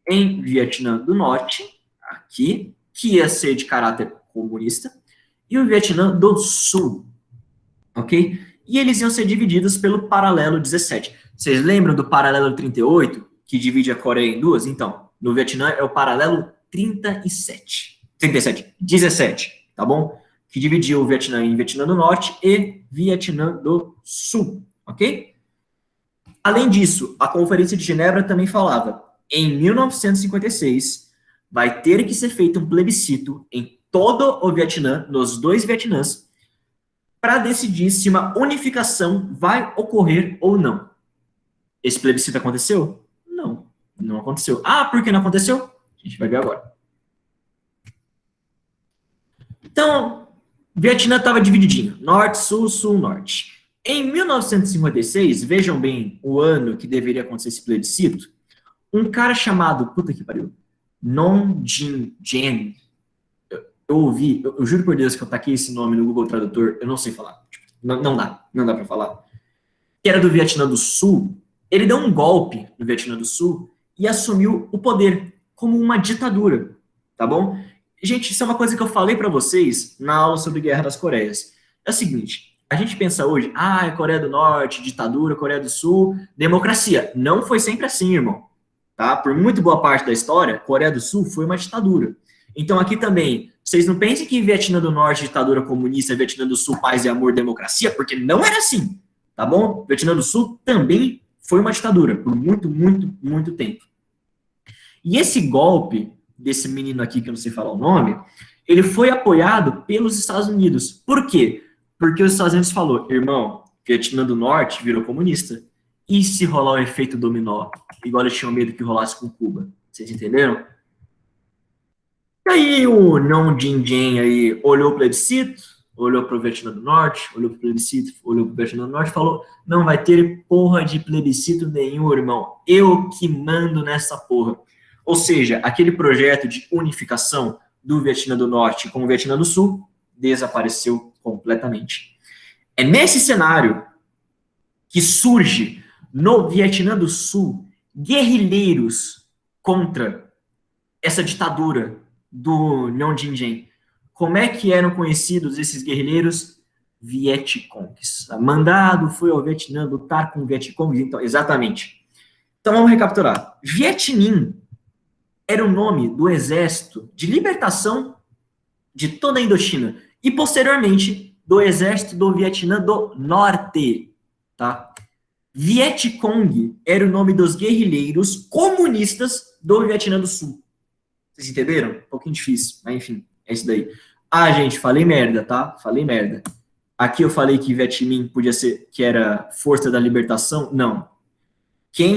em Vietnã do Norte, aqui, que ia ser de caráter comunista, e o Vietnã do Sul, ok? E eles iam ser divididos pelo paralelo 17. Vocês lembram do paralelo 38, que divide a Coreia em duas? Então, no Vietnã é o paralelo 17, tá bom? Que dividia o Vietnã em Vietnã do Norte e Vietnã do Sul, ok? Além disso, a Conferência de Genebra também falava, em 1956, vai ter que ser feito um plebiscito em todo o Vietnã, nos dois Vietnãs, para decidir se uma unificação vai ocorrer ou não. Esse plebiscito aconteceu? Não, não aconteceu. Ah, por que não aconteceu? A gente vai ver agora. Então, Vietnã estava divididinho, norte, sul, sul, norte. Em 1956, vejam bem o ano que deveria acontecer esse plebiscito, um cara chamado, puta que pariu, Non Jin Jen, eu ouvi, eu juro por Deus que eu taquei esse nome no Google Tradutor, eu não sei falar. Não dá pra falar. Que era do Vietnã do Sul, ele deu um golpe no Vietnã do Sul e assumiu o poder como uma ditadura, tá bom? Gente, isso é uma coisa que eu falei pra vocês na aula sobre Guerra das Coreias. É o seguinte, a gente pensa hoje, Coreia do Norte, ditadura, Coreia do Sul, democracia. Não foi sempre assim, irmão. Tá? Por muito boa parte da história, Coreia do Sul foi uma ditadura. Então aqui também, vocês não pensem que Vietnã do Norte, ditadura comunista, Vietnã do Sul, paz e amor, democracia, porque não era assim, tá bom? Vietnã do Sul também foi uma ditadura por muito, muito, muito tempo. E esse golpe desse menino aqui, que eu não sei falar o nome, ele foi apoiado pelos Estados Unidos. Por quê? Porque os Estados Unidos falou, irmão, Vietnã do Norte virou comunista. E se rolar o efeito dominó? Igual eles tinham medo que rolasse com Cuba. Vocês entenderam? E aí o Non Jin Jen aí olhou o plebiscito, olhou para o Vietnã do Norte, olhou para o plebiscito, olhou para o Vietnã do Norte e falou, não vai ter porra de plebiscito nenhum, irmão. Eu que mando nessa porra. Ou seja, aquele projeto de unificação do Vietnã do Norte com o Vietnã do Sul desapareceu completamente. É nesse cenário que surge no Vietnã do Sul guerrilheiros contra essa ditadura do Non Dinh Diem. Como é que eram conhecidos esses guerrilheiros? Vietcongs. Mandado foi ao Vietnã lutar com Vietcongs. Então, exatamente. Então vamos recapitular. Viet Minh era o nome do exército de libertação de toda a Indochina e posteriormente do exército do Vietnã do Norte, tá? Vietcong era o nome dos guerrilheiros comunistas do Vietnã do Sul. Vocês entenderam? Um pouquinho difícil, mas enfim, é isso daí. Gente, falei merda, tá? Falei merda. Aqui eu falei que Viet Minh podia ser, que era Força da Libertação. Não. Quem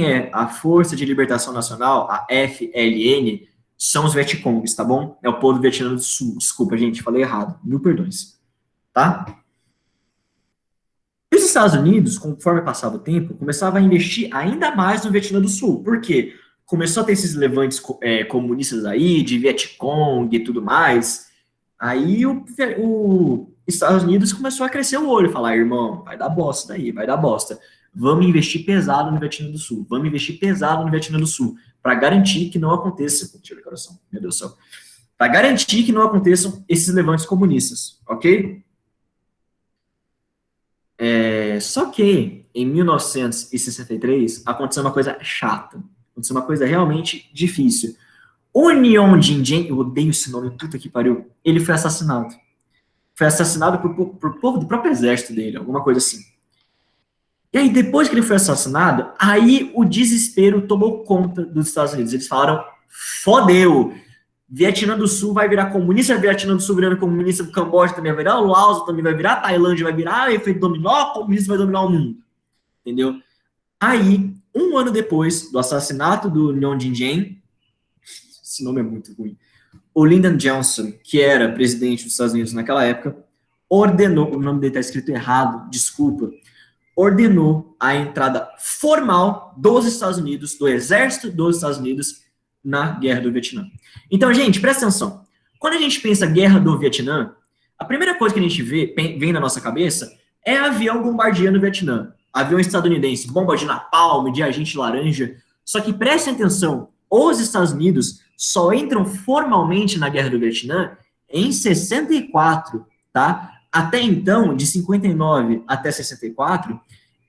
é a Força de Libertação Nacional, a FLN, são os Vietcongs, tá bom? É o povo do Vietnã do Sul. Desculpa, gente, falei errado. Mil perdões. Tá? E os os Estados Unidos, conforme passava o tempo, começava a investir ainda mais no Vietnã do Sul. Por quê? Começou a ter esses levantes comunistas aí, de Vietcong e tudo mais. Aí o Estados Unidos começou a crescer o olho, falar, irmão, vai dar bosta daí, vai dar bosta. Vamos investir pesado no Vietnã do Sul, vamos investir pesado no Vietnã do Sul, para garantir que não aconteça, deixa eu ver, coração, meu Deus do céu, para garantir que não aconteçam esses levantes comunistas, ok? Só que, em 1963, aconteceu uma coisa chata. Aconteceu uma coisa realmente difícil. O Neon Jinjen, eu odeio esse nome, puta que pariu, ele foi assassinado. Foi assassinado por povo do próprio exército dele, alguma coisa assim. E aí, depois que ele foi assassinado, aí o desespero tomou conta dos Estados Unidos. Eles falaram, fodeu, Vietnã do Sul vai virar comunista, Vietnã do Sul virando comunista, o Camboja também vai virar, o Laos também vai virar, a Tailândia vai virar, efeito dominó, o comunismo vai dominar o mundo. Entendeu? Aí, um ano depois do assassinato do Neon Jinjen, esse nome é muito ruim, o Lyndon Johnson, que era presidente dos Estados Unidos naquela época, ordenou, o nome dele está escrito errado, desculpa, ordenou a entrada formal dos Estados Unidos, do exército dos Estados Unidos, na Guerra do Vietnã. Então, gente, presta atenção. Quando a gente pensa Guerra do Vietnã, a primeira coisa que a gente vem na nossa cabeça é avião bombardeando o Vietnã. Avião estadunidense, bomba de napalm, de agente laranja. Só que prestem atenção, os Estados Unidos só entram formalmente na Guerra do Vietnã em 64, tá? Até então, de 59 até 64,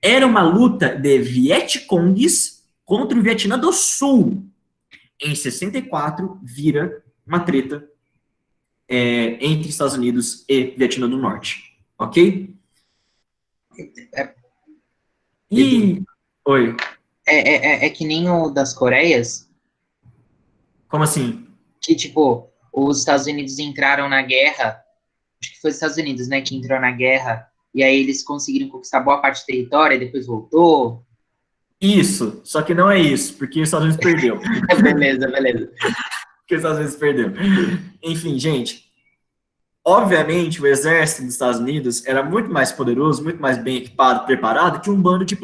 era uma luta de Vietcongues contra o Vietnã do Sul. Em 64, vira uma treta entre Estados Unidos e Vietnã do Norte. Ok? E... Oi. É que nem o das Coreias. Como assim? Que, tipo, os Estados Unidos entraram na guerra, acho que foi os Estados Unidos, né, que entrou na guerra, e aí eles conseguiram conquistar boa parte do território, e depois voltou. Isso, só que não é isso, porque os Estados Unidos perdeu. Beleza. Porque os Estados Unidos perdeu. Enfim, gente, obviamente o exército dos Estados Unidos era muito mais poderoso, muito mais bem equipado, preparado que um bando de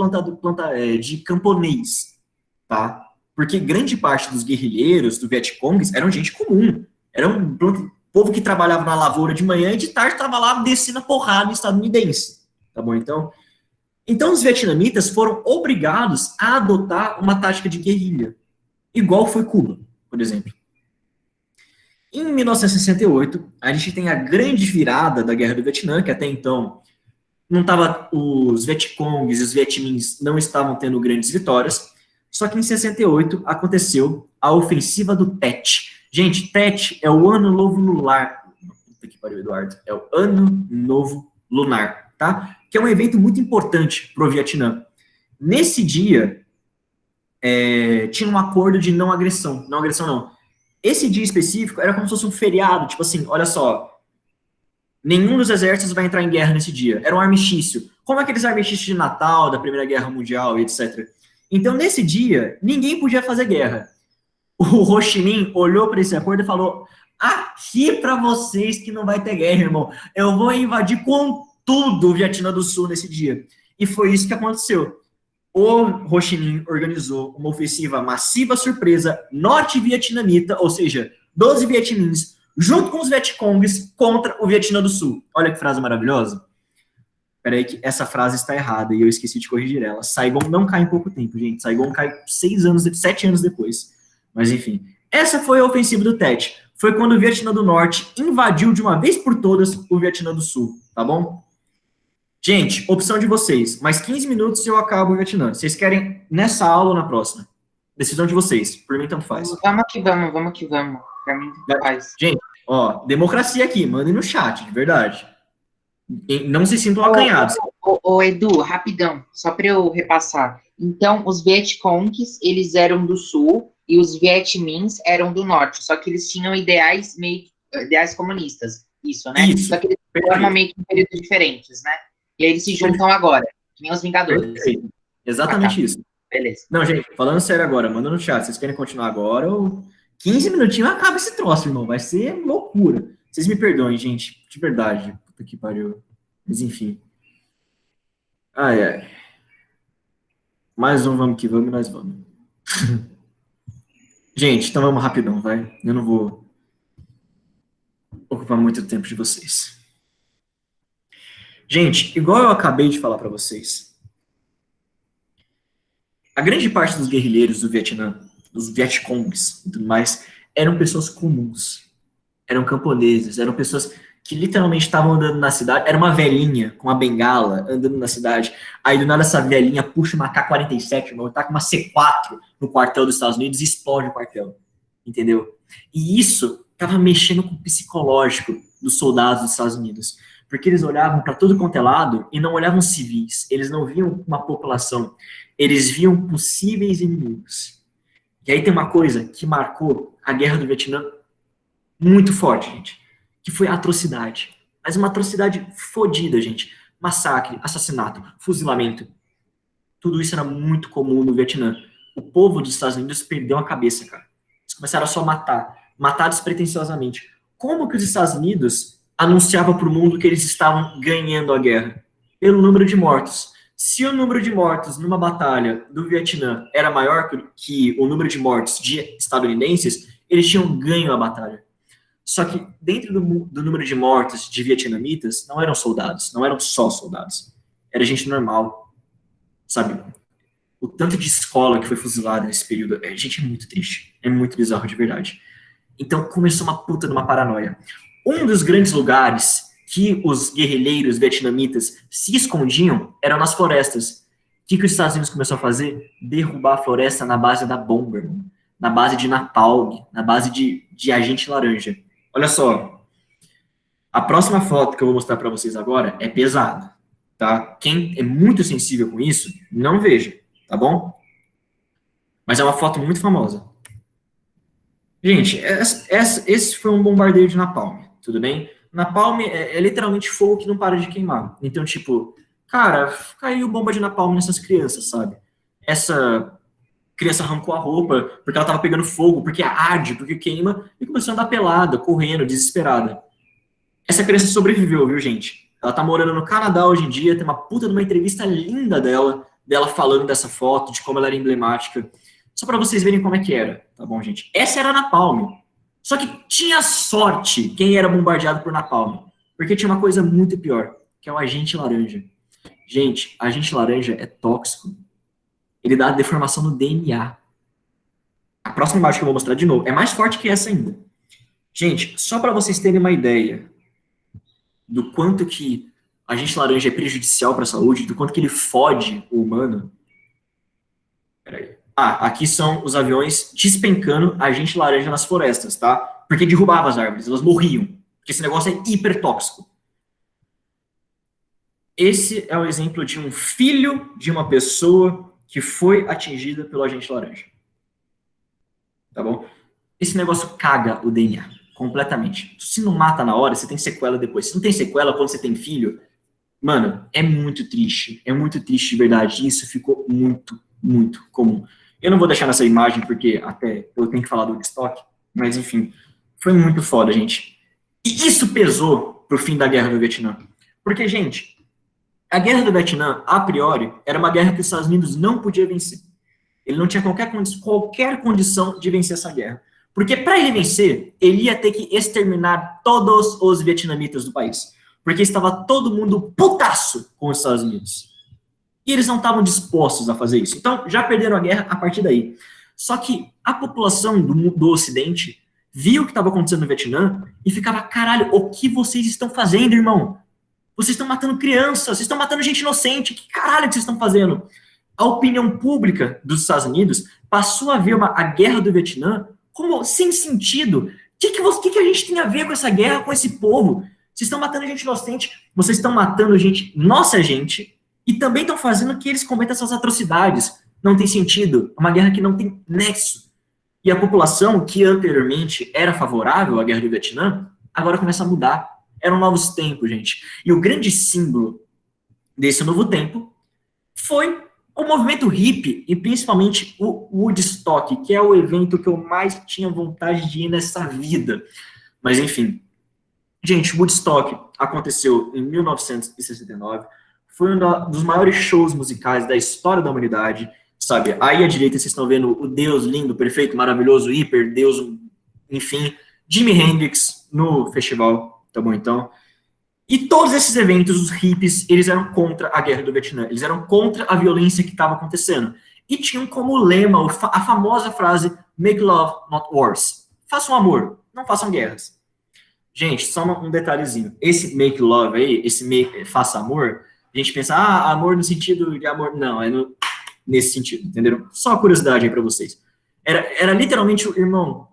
camponês, tá? Porque grande parte dos guerrilheiros, do Vietcongues, eram gente comum. Era um povo que trabalhava na lavoura de manhã e de tarde estava lá descendo a porrada estadunidense. Tá bom, Então, os vietnamitas foram obrigados a adotar uma tática de guerrilha, igual foi Cuba, por exemplo. Em 1968, a gente tem a grande virada da Guerra do Vietnã, que até então não tava, os Vietcongs e os Vietmins não estavam tendo grandes vitórias, só que em 68 aconteceu a ofensiva do Tet. Gente, Tet é o Ano Novo Lunar. Puta que pariu, Eduardo. É o Ano Novo Lunar, tá? Que é um evento muito importante para o Vietnã. Nesse dia, tinha um acordo de não agressão. Não agressão, não. Esse dia específico era como se fosse um feriado. Tipo assim, olha só, nenhum dos exércitos vai entrar em guerra nesse dia. Era um armistício. Como aqueles armistícios de Natal, da Primeira Guerra Mundial e etc. Então, nesse dia, ninguém podia fazer guerra. O Ho Chi Minh olhou para esse acordo e falou, aqui para vocês que não vai ter guerra, irmão. Eu vou invadir com tudo o Vietnã do Sul nesse dia. E foi isso que aconteceu. O Ho Chi Minh organizou uma ofensiva massiva surpresa norte-vietnamita, ou seja, 12 vietmins, junto com os Vietcongs, contra o Vietnã do Sul. Olha que frase maravilhosa. Peraí que essa frase está errada e eu esqueci de corrigir ela. Saigon não cai em pouco tempo, gente. Saigon cai 7 anos depois. Mas enfim, essa foi a ofensiva do Tet. Foi quando o Vietnã do Norte invadiu de uma vez por todas o Vietnã do Sul, tá bom? Gente, opção de vocês. Mais 15 minutos e eu acabo o Vietnã. Vocês querem nessa aula ou na próxima? Decisão de vocês. Por mim, tanto faz. Vamos que vamos. Pra mim, tanto faz. Gente, ó, democracia aqui. Mandem no chat, de verdade. Não se sintam acanhados. Ô, Edu, rapidão, só para eu repassar. Então, os Vietcongs, eles eram do Sul e os Vietmins eram do Norte, só que eles tinham ideais comunistas, isso, né? Isso, só que eles foram meio que em períodos diferentes, né? E aí eles se juntam agora, que nem os Vingadores. Perfeito. Exatamente isso. Beleza. Não, gente, falando sério agora, manda no chat. Vocês querem continuar agora ou 15 minutinhos acaba esse troço, irmão. Vai ser loucura. Vocês me perdoem, gente. De verdade. Puta que pariu. Mas enfim. Ai, ai. Mais um vamos que vamos e nós vamos. Gente, então vamos rapidão, vai. Eu não vou ocupar muito tempo de vocês. Gente, igual eu acabei de falar para vocês, a grande parte dos guerrilheiros do Vietnã, dos Vietcongs e tudo mais, eram pessoas comuns. Eram camponeses, eram pessoas que literalmente estavam andando na cidade. Era uma velhinha com uma bengala andando na cidade. Aí do nada essa velhinha puxa uma K-47, tá com uma C4 no quartel dos Estados Unidos e explode o quartel. Entendeu? E isso estava mexendo com o psicológico dos soldados dos Estados Unidos. Porque eles olhavam para todo quanto é lado e não olhavam civis. Eles não viam uma população. Eles viam possíveis inimigos. E aí tem uma coisa que marcou a Guerra do Vietnã muito forte, gente, que foi a atrocidade. Mas uma atrocidade fodida, gente. Massacre, assassinato, fuzilamento. Tudo isso era muito comum no Vietnã. O povo dos Estados Unidos perdeu a cabeça, cara. Eles começaram a só matar despretensiosamente. Como que os Estados Unidos anunciavam para o mundo que eles estavam ganhando a guerra? Pelo número de mortos. Se o número de mortos numa batalha do Vietnã era maior que o número de mortos de estadunidenses, eles tinham ganho a batalha. Só que dentro do número de mortos de vietnamitas, não eram soldados, não eram só soldados. Era gente normal, sabe? O tanto de escola que foi fuzilada nesse período, gente, é muito triste. É muito bizarro, de verdade. Então começou uma puta de uma paranoia. Um dos grandes lugares que os guerrilheiros vietnamitas se escondiam eram nas florestas. O que os Estados Unidos começou a fazer? Derrubar a floresta na base da bomba, irmão. Na base de napalm, na base de agente laranja. Olha só, a próxima foto que eu vou mostrar para vocês agora é pesada, tá? Quem é muito sensível com isso, não veja, tá bom? Mas é uma foto muito famosa. Gente, esse foi um bombardeio de napalm, tudo bem? Napalm é literalmente fogo que não para de queimar. Então, tipo, cara, caiu bomba de napalm nessas crianças, sabe? Essa criança arrancou a roupa porque ela tava pegando fogo, porque arde, porque queima, e começou a andar pelada, correndo, desesperada. Essa criança sobreviveu, viu, gente? Ela tá morando no Canadá hoje em dia, tem uma puta de uma entrevista linda dela falando dessa foto, de como ela era emblemática. Só para vocês verem como é que era, tá bom, gente? Essa era a Napalm. Só que tinha sorte quem era bombardeado por Napalm. Porque tinha uma coisa muito pior, que é o agente laranja. Gente, agente laranja é tóxico. Ele dá deformação no DNA. A próxima imagem que eu vou mostrar de novo é mais forte que essa ainda. Gente, só para vocês terem uma ideia do quanto que agente laranja é prejudicial para a saúde, do quanto que ele fode o humano. Peraí. Ah, aqui são os aviões despencando agente laranja nas florestas, tá? Porque derrubava as árvores, elas morriam. Porque esse negócio é hipertóxico. Esse é o exemplo de um filho de uma pessoa que foi atingida pelo agente laranja. Tá bom? Esse negócio caga o DNA completamente. Se não mata na hora, você tem sequela depois. Se não tem sequela quando você tem filho, mano, é muito triste. É muito triste de verdade. Isso ficou muito, muito comum. Eu não vou deixar nessa imagem porque até eu tenho que falar do estoque, mas enfim, foi muito foda, gente. E isso pesou pro fim da guerra do Vietnã. Porque, gente, a guerra do Vietnã, a priori, era uma guerra que os Estados Unidos não podia vencer. Ele não tinha qualquer condição de vencer essa guerra. Porque para ele vencer, ele ia ter que exterminar todos os vietnamitas do país. Porque estava todo mundo putaço com os Estados Unidos. E eles não estavam dispostos a fazer isso. Então, já perderam a guerra a partir daí. Só que a população do Ocidente viu o que estava acontecendo no Vietnã e ficava, caralho, o que vocês estão fazendo, irmão? Vocês estão matando crianças, vocês estão matando gente inocente, que caralho que vocês estão fazendo? A opinião pública dos Estados Unidos passou a ver a guerra do Vietnã como sem sentido. O que a gente tem a ver com essa guerra, com esse povo? Vocês estão matando gente inocente, vocês estão matando gente, nossa gente, e também estão fazendo que eles cometam essas atrocidades. Não tem sentido. É uma guerra que não tem nexo. E a população, que anteriormente era favorável à guerra do Vietnã, agora começa a mudar. Eram novos tempos, gente. E o grande símbolo desse novo tempo foi o movimento hippie e principalmente o Woodstock, que é o evento que eu mais tinha vontade de ir nessa vida. Mas, enfim. Gente, Woodstock aconteceu em 1969. foi dos maiores shows musicais da história da humanidade, sabe? Aí à direita vocês estão vendo o Deus lindo, perfeito, maravilhoso, hiper, Deus, enfim, Jimi Hendrix no festival, tá bom então? E todos esses eventos, os hippies, eles eram contra a guerra do Vietnã, eles eram contra a violência que estava acontecendo. E tinham como lema a famosa frase Make love, not wars. Façam amor, não façam guerras. Gente, só um detalhezinho. Esse make love aí, faça amor, a gente pensa, amor no sentido de amor. Não, é nesse sentido, entenderam? Só uma curiosidade aí pra vocês. Era literalmente o irmão,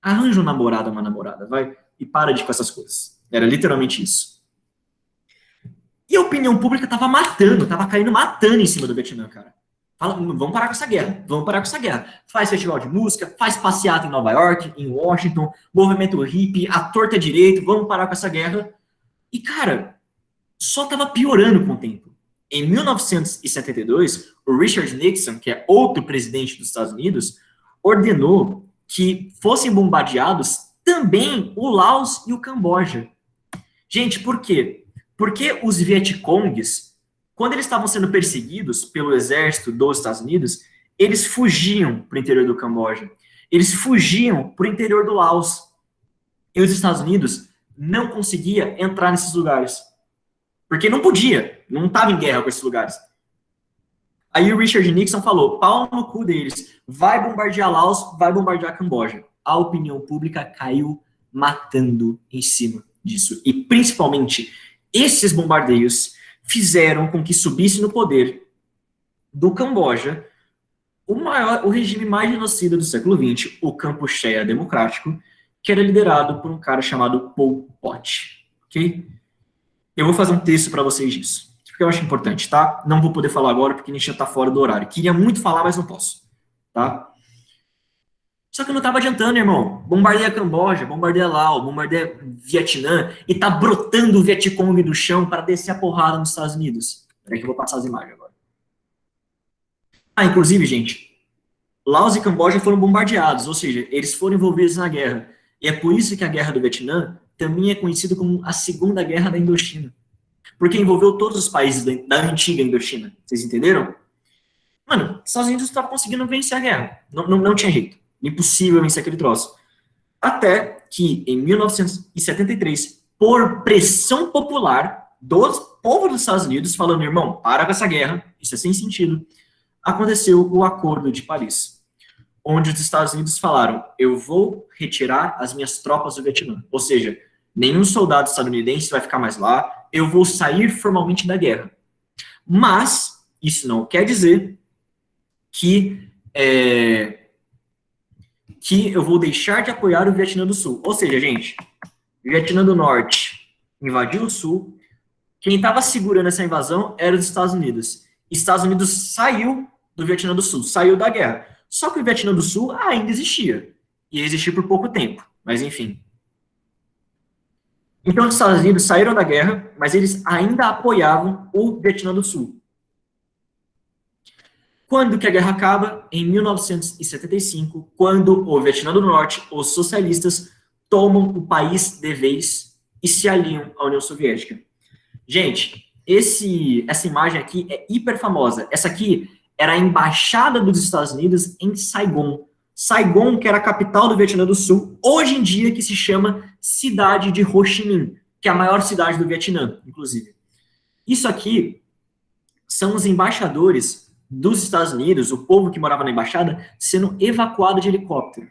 arranja um namorado ou uma namorada, vai, e para de com essas coisas. Era literalmente isso. E a opinião pública tava caindo matando em cima do Vietnã, cara. Fala, vamos parar com essa guerra, vamos parar com essa guerra. Faz festival de música, faz passeata em Nova York, em Washington, movimento hippie, a torta direito, vamos parar com essa guerra. E, cara, só tava piorando com o tempo. Em 1972, o Richard Nixon, que é outro presidente dos Estados Unidos, ordenou que fossem bombardeados também o Laos e o Camboja. Gente, por quê? Porque os Vietcongues, quando eles estavam sendo perseguidos pelo exército dos Estados Unidos, eles fugiam para o interior do Camboja. Eles fugiam para o interior do Laos. E os Estados Unidos não conseguia entrar nesses lugares. Porque não podia, não estava em guerra com esses lugares. Aí o Richard Nixon falou, pau no cu deles, vai bombardear Laos, vai bombardear Camboja. A opinião pública caiu matando em cima disso. E, principalmente, esses bombardeios fizeram com que subisse no poder do Camboja o regime mais genocida do século XX, o Kampucheia Democrático, que era liderado por um cara chamado Pol Pot. Ok? Eu vou fazer um texto para vocês disso, porque eu acho importante, tá? Não vou poder falar agora, porque a gente já está fora do horário. Queria muito falar, mas não posso, tá? Só que não estava adiantando, irmão. Bombardeia Camboja, bombardeia Laos, bombardeia Vietnã, e tá brotando o Vietcong do chão para descer a porrada nos Estados Unidos. Peraí que eu vou passar as imagens agora. Inclusive, gente, Laos e Camboja foram bombardeados, ou seja, eles foram envolvidos na guerra. E é por isso que a Guerra do Vietnã também é conhecida como a Segunda Guerra da Indochina. Porque envolveu todos os países da antiga Indochina. Vocês entenderam? Mano, os Estados Unidos estavam conseguindo vencer a guerra. Não tinha jeito. Impossível vencer aquele troço. Até que, em 1973, por pressão popular do povo dos Estados Unidos, falando, irmão, para com essa guerra, isso é sem sentido, aconteceu o Acordo de Paris, onde os Estados Unidos falaram, eu vou retirar as minhas tropas do Vietnã. Ou seja, nenhum soldado estadunidense vai ficar mais lá, eu vou sair formalmente da guerra. Mas, isso não quer dizer que eu vou deixar de apoiar o Vietnã do Sul. Ou seja, gente, o Vietnã do Norte invadiu o Sul, quem estava segurando essa invasão era os Estados Unidos. Estados Unidos saiu do Vietnã do Sul, saiu da guerra. Só que o Vietnã do Sul ainda existia. E existia por pouco tempo, mas enfim. Então os Estados Unidos saíram da guerra, mas eles ainda apoiavam o Vietnã do Sul. Quando que a guerra acaba? Em 1975, quando o Vietnã do Norte, os socialistas, tomam o país de vez e se aliam à União Soviética. Gente, essa imagem aqui é hiper famosa. Essa aqui era a embaixada dos Estados Unidos em Saigon. Saigon, que era a capital do Vietnã do Sul, hoje em dia que se chama cidade de Ho Chi Minh, que é a maior cidade do Vietnã, inclusive. Isso aqui são os embaixadores dos Estados Unidos, o povo que morava na embaixada, sendo evacuado de helicóptero.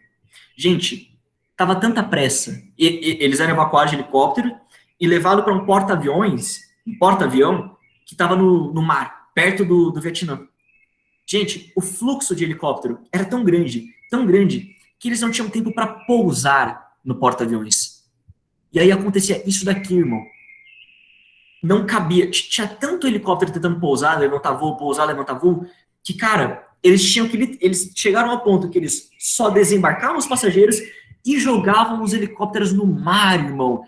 Gente, tava tanta pressa. Eles eram evacuados de helicóptero e levados para um porta-avião que estava no mar, perto do Vietnã. Gente, o fluxo de helicóptero era tão grande, que eles não tinham tempo para pousar no porta-aviões. E aí acontecia isso daqui, irmão. Não cabia, tinha tanto helicóptero tentando pousar, levantar voo, que, cara, eles chegaram ao ponto que eles só desembarcavam os passageiros e jogavam os helicópteros no mar, irmão.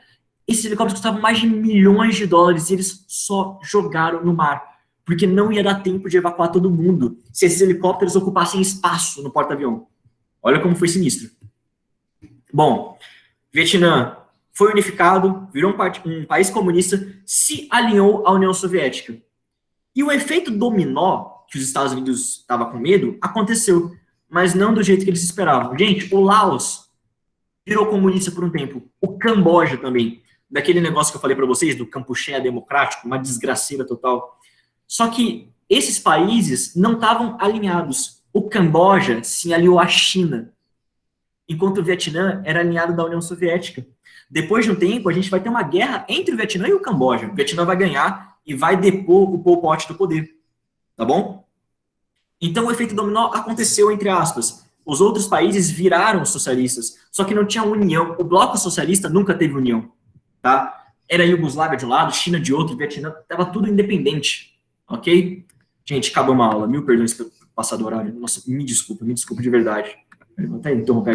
Esses helicópteros custavam mais de milhões de dólares e eles só jogaram no mar, porque não ia dar tempo de evacuar todo mundo se esses helicópteros ocupassem espaço no porta-avião. Olha como foi sinistro. Bom, Vietnã foi unificado, virou um país comunista, se alinhou à União Soviética. E o efeito dominó, que os Estados Unidos estavam com medo, aconteceu, mas não do jeito que eles esperavam. Gente, o Laos virou comunista por um tempo. O Camboja também. Daquele negócio que eu falei para vocês, do Kampuchea democrático, uma desgraceira total. Só que esses países não estavam alinhados. O Camboja se aliou à China, enquanto o Vietnã era alinhado da União Soviética. Depois de um tempo, a gente vai ter uma guerra entre o Vietnã e o Camboja. O Vietnã vai ganhar e vai depor o Pol Pot do poder. Tá bom? Então, o efeito dominó aconteceu, entre aspas. Os outros países viraram socialistas, só que não tinha união. O bloco socialista nunca teve união, tá? Era a Iugoslávia de um lado, China de outro, Vietnã, tava tudo independente, ok? Gente, acabou uma aula. Mil perdões pelo passado horário. Nossa, me desculpa de verdade. Eu vou até interromper